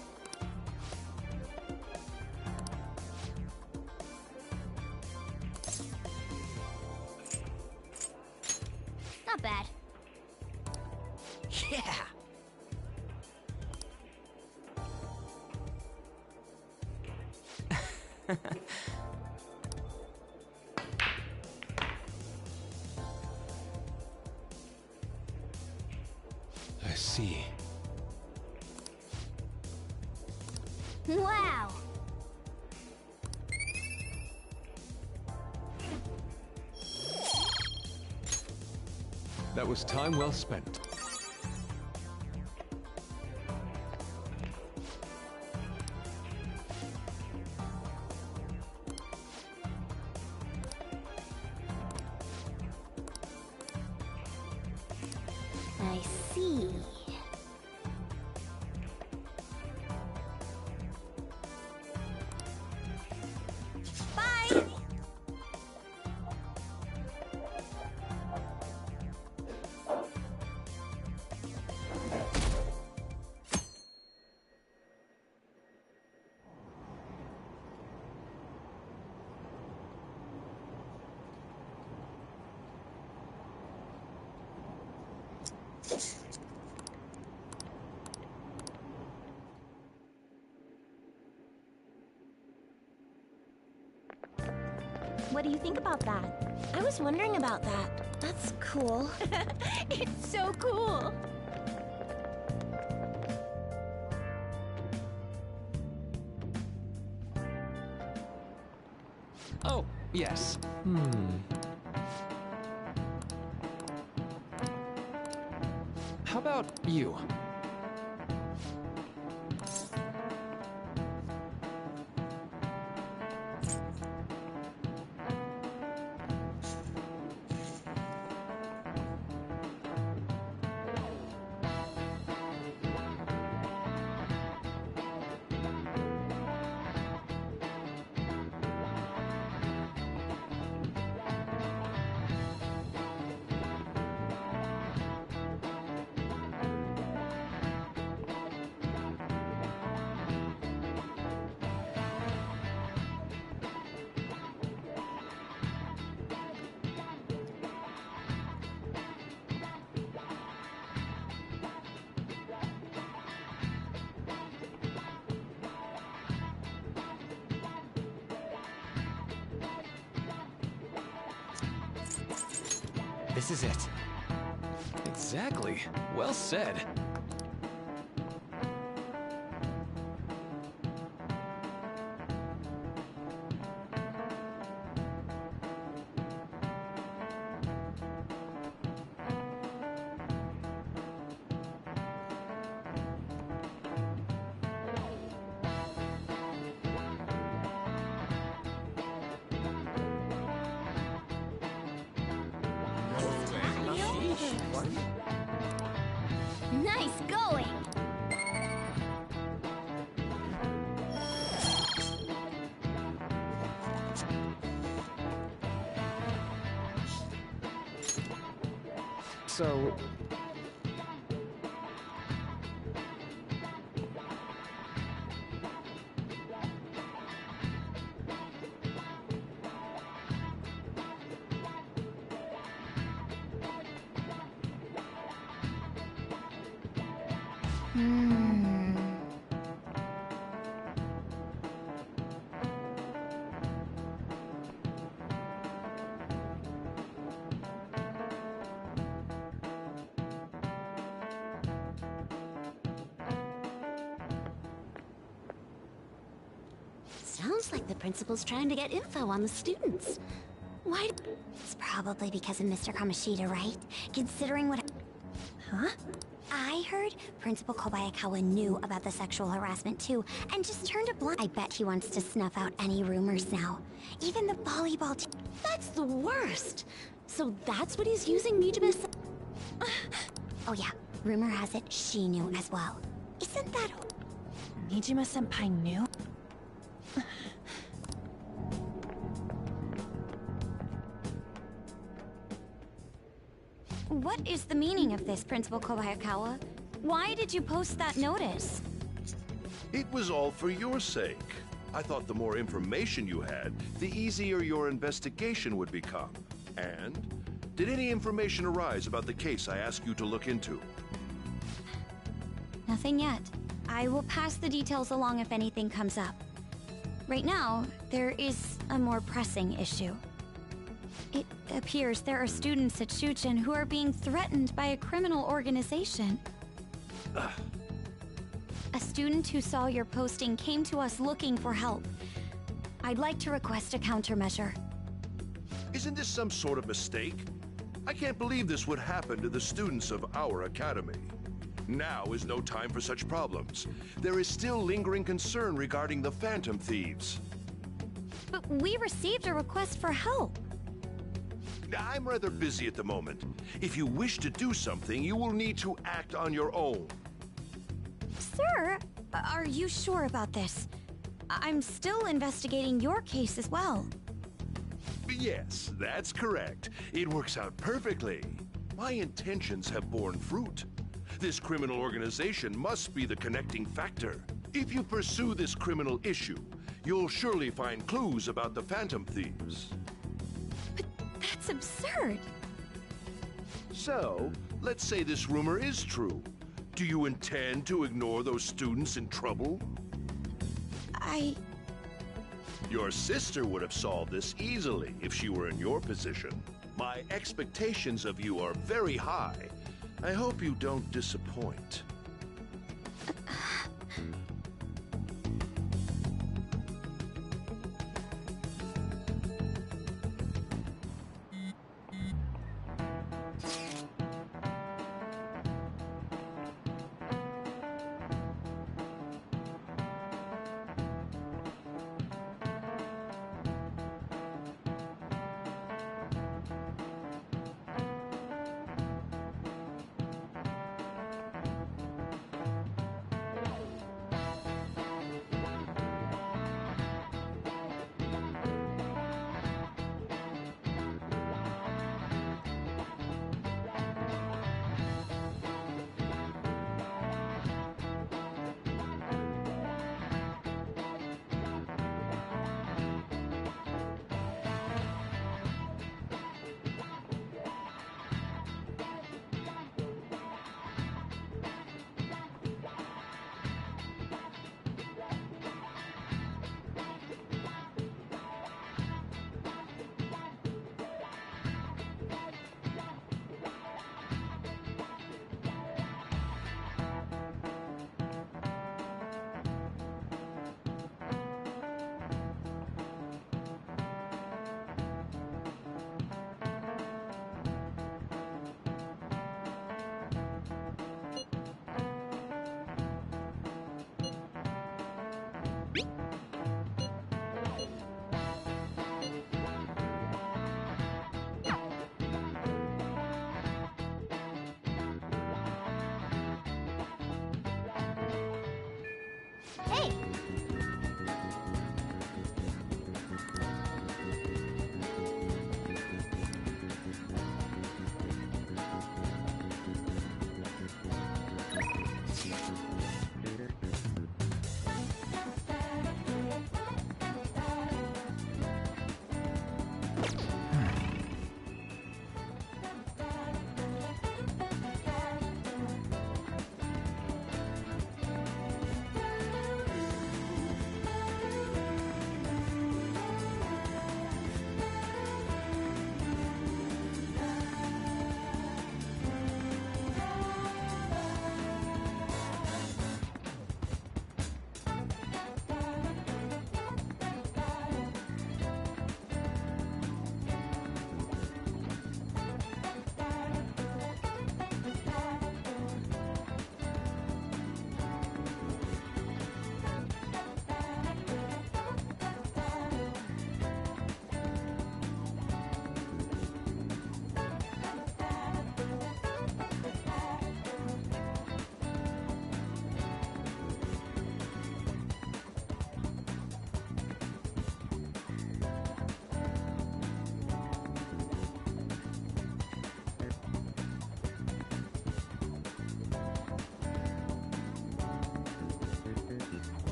Not bad. Yeah! I see. Wow! That was time well spent. I see. Bye! What do you think about that? I was wondering about that. That's cool. It's so cool! Oh, yes. How about you? This is it. Exactly. Well said. Nice going! So... Sounds like the principal's trying to get info on the students. Why? It's probably because of Mr. Kamoshida, right? Considering what... Huh? I heard Principal Kobayakawa knew about the sexual harassment too, and just turned a blind... I bet he wants to snuff out any rumors now. Even the volleyball team... That's the worst! So that's what he's using Nijima... Oh yeah, rumor has it she knew as well. Isn't that... Nijima-senpai knew? What is the meaning of this, Principal Kobayakawa? Why did you post that notice? It was all for your sake. I thought the more information you had, the easier your investigation would become. And did any information arise about the case I asked you to look into? Nothing yet. I will pass the details along if anything comes up. Right now, there is a more pressing issue. It appears there are students at Shuchen who are being threatened by a criminal organization. A student who saw your posting came to us looking for help. I'd like to request a countermeasure. Isn't this some sort of mistake? I can't believe this would happen to the students of our academy. Now is no time for such problems. There is still lingering concern regarding the Phantom Thieves. But we received a request for help. I'm rather busy at the moment. If you wish to do something, you will need to act on your own. Sir, are you sure about this? I'm still investigating your case as well. Yes, that's correct. It works out perfectly. My intentions have borne fruit. This criminal organization must be the connecting factor. If you pursue this criminal issue, you'll surely find clues about the Phantom Thieves. That's absurd. So, let's say this rumor is true. Do you intend to ignore those students in trouble? Your sister would have solved this easily if she were in your position. My expectations of you are very high. I hope you don't disappoint.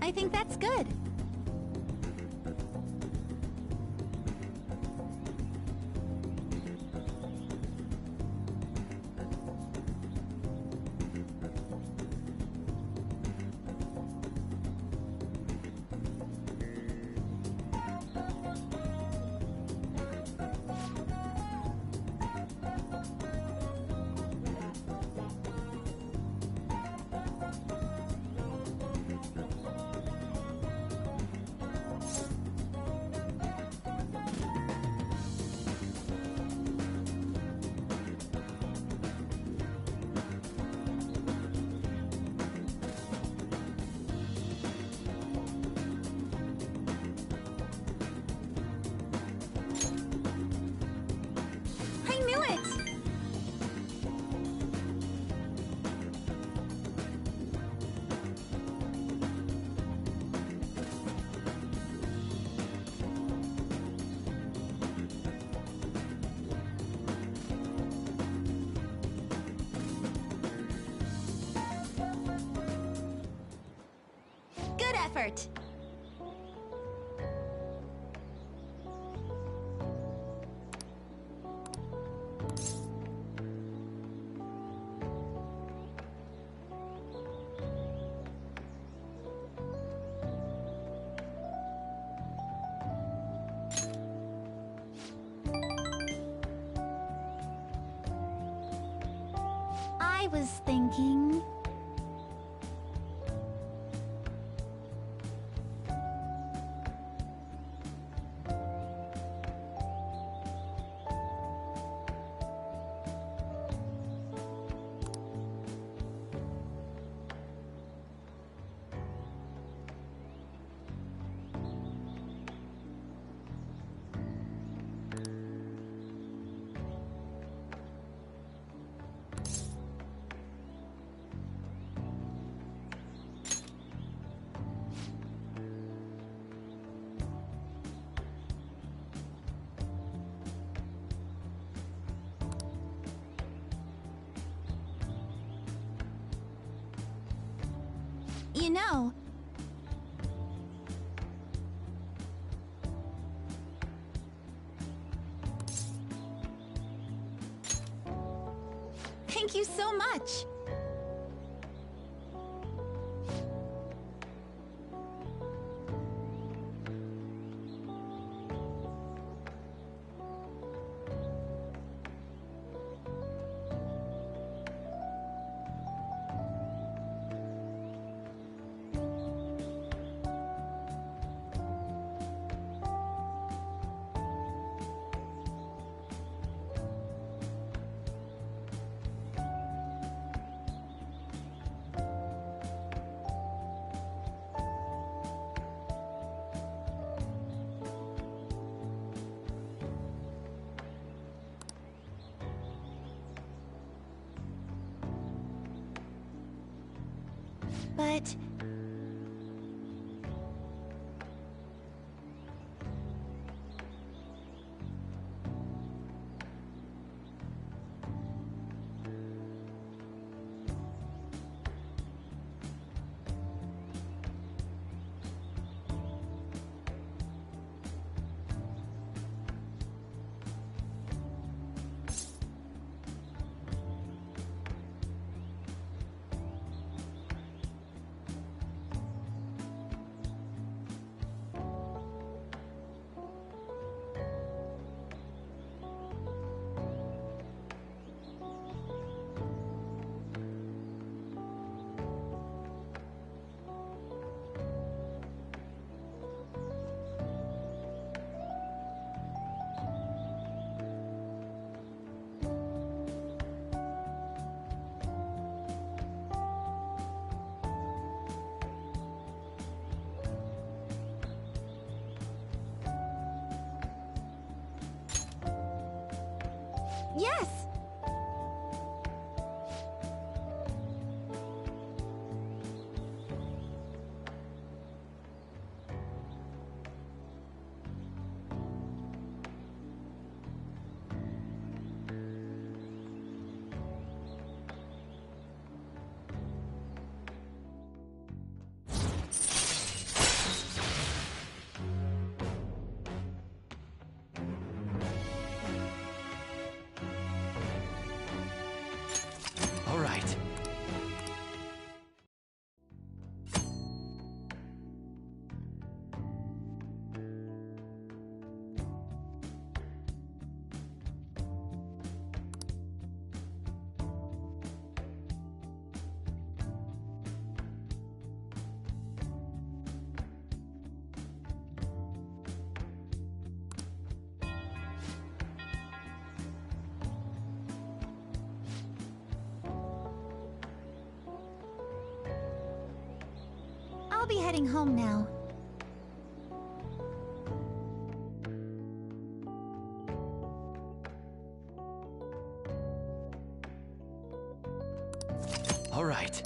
I think that's good. I knew it! Good effort! I was thinking... You know... Thank you so much! But... Yes! I'll be heading home now. All right.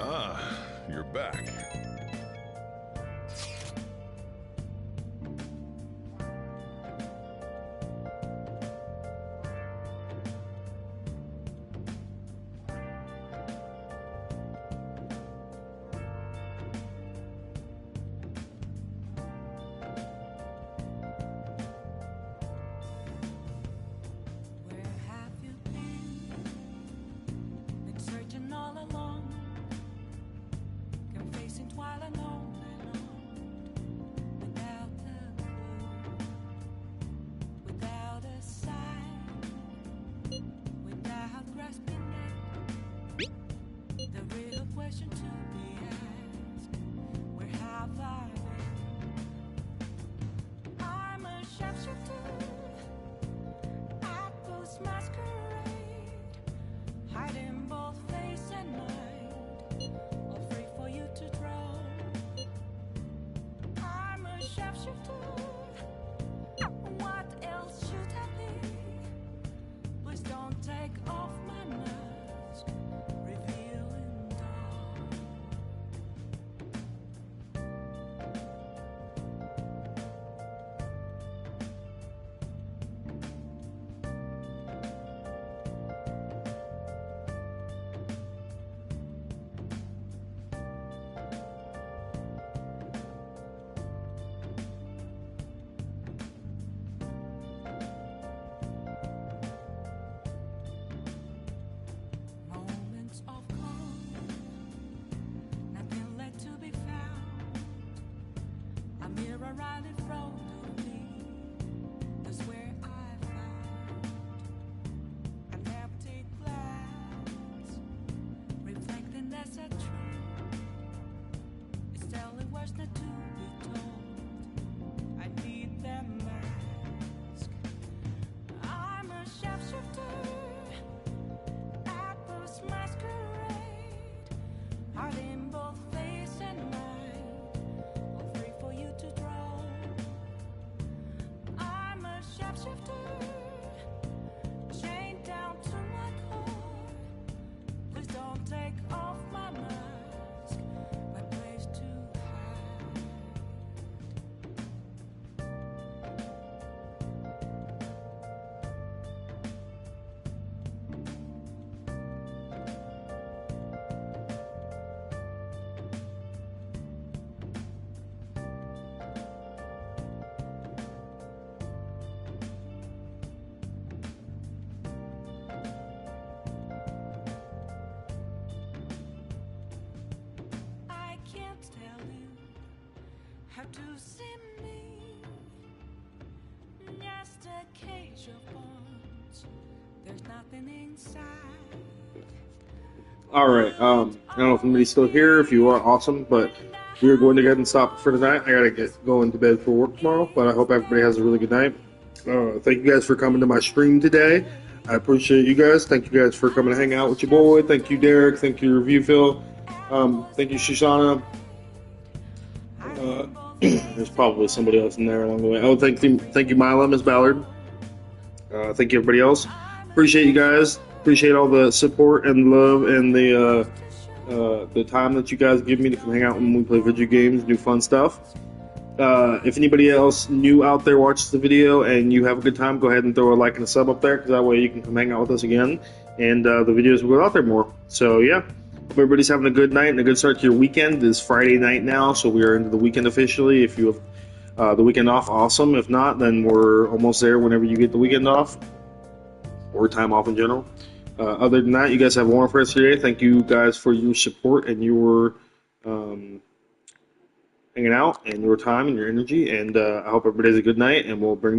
Ah, you're back. Where have you been? Been searching all along, confessing while alone and on, without a clue, without a sign, without grasping it. The real question to be asked: where have I been? I'm a sharpshooter at this masquerade, hiding both face and mind, all free for you to draw. I'm a sharpshooter. What else should I be? Please don't take off my mask, revealing dawn. Moments of calm, nothing left to be found. A mirror right in front of me, that's where I found an empty glass, reflecting as a truth. It's telling what's not to be told. I need that mask. I'm a sharpshooter at this masquerade, hiding both face and mind, all free for you to draw. I'm a sharpshooter, chained down to my core. Please don't take off my mask, my place to hide. I can't tell you how to see me. Yesterday Alright, I don't know if anybody's still here. If you are, awesome, but we are going to go ahead and stop for tonight. I gotta get going to bed for work tomorrow, but I hope everybody has a really good night. Thank you guys for coming to my stream today. I appreciate you guys. Thank you guys for coming to hang out with your boy. Thank you, Derek. Thank you, Review Phil. Thank you, Shoshana. There's probably somebody else in there along the way. Oh, thank you, Mila, Miss Ballard. Thank you, everybody else. Appreciate you guys. Appreciate all the support and love and the time that you guys give me to come hang out when we play video games, do fun stuff. If anybody else new out there watches the video and you have a good time, go ahead and throw a like and a sub up there, because that way you can come hang out with us again, and the videos will go out there more. So yeah, hope everybody's having a good night and a good start to your weekend. It's Friday night now, so we are into the weekend officially. If you have the weekend off, awesome. If not, then we're almost there whenever you get the weekend off, or time off in general. Other than that, you guys have a wonderful rest of your day. Thank you guys for your support and your hanging out and your time and your energy. And I hope everybody has a good night, and we'll bring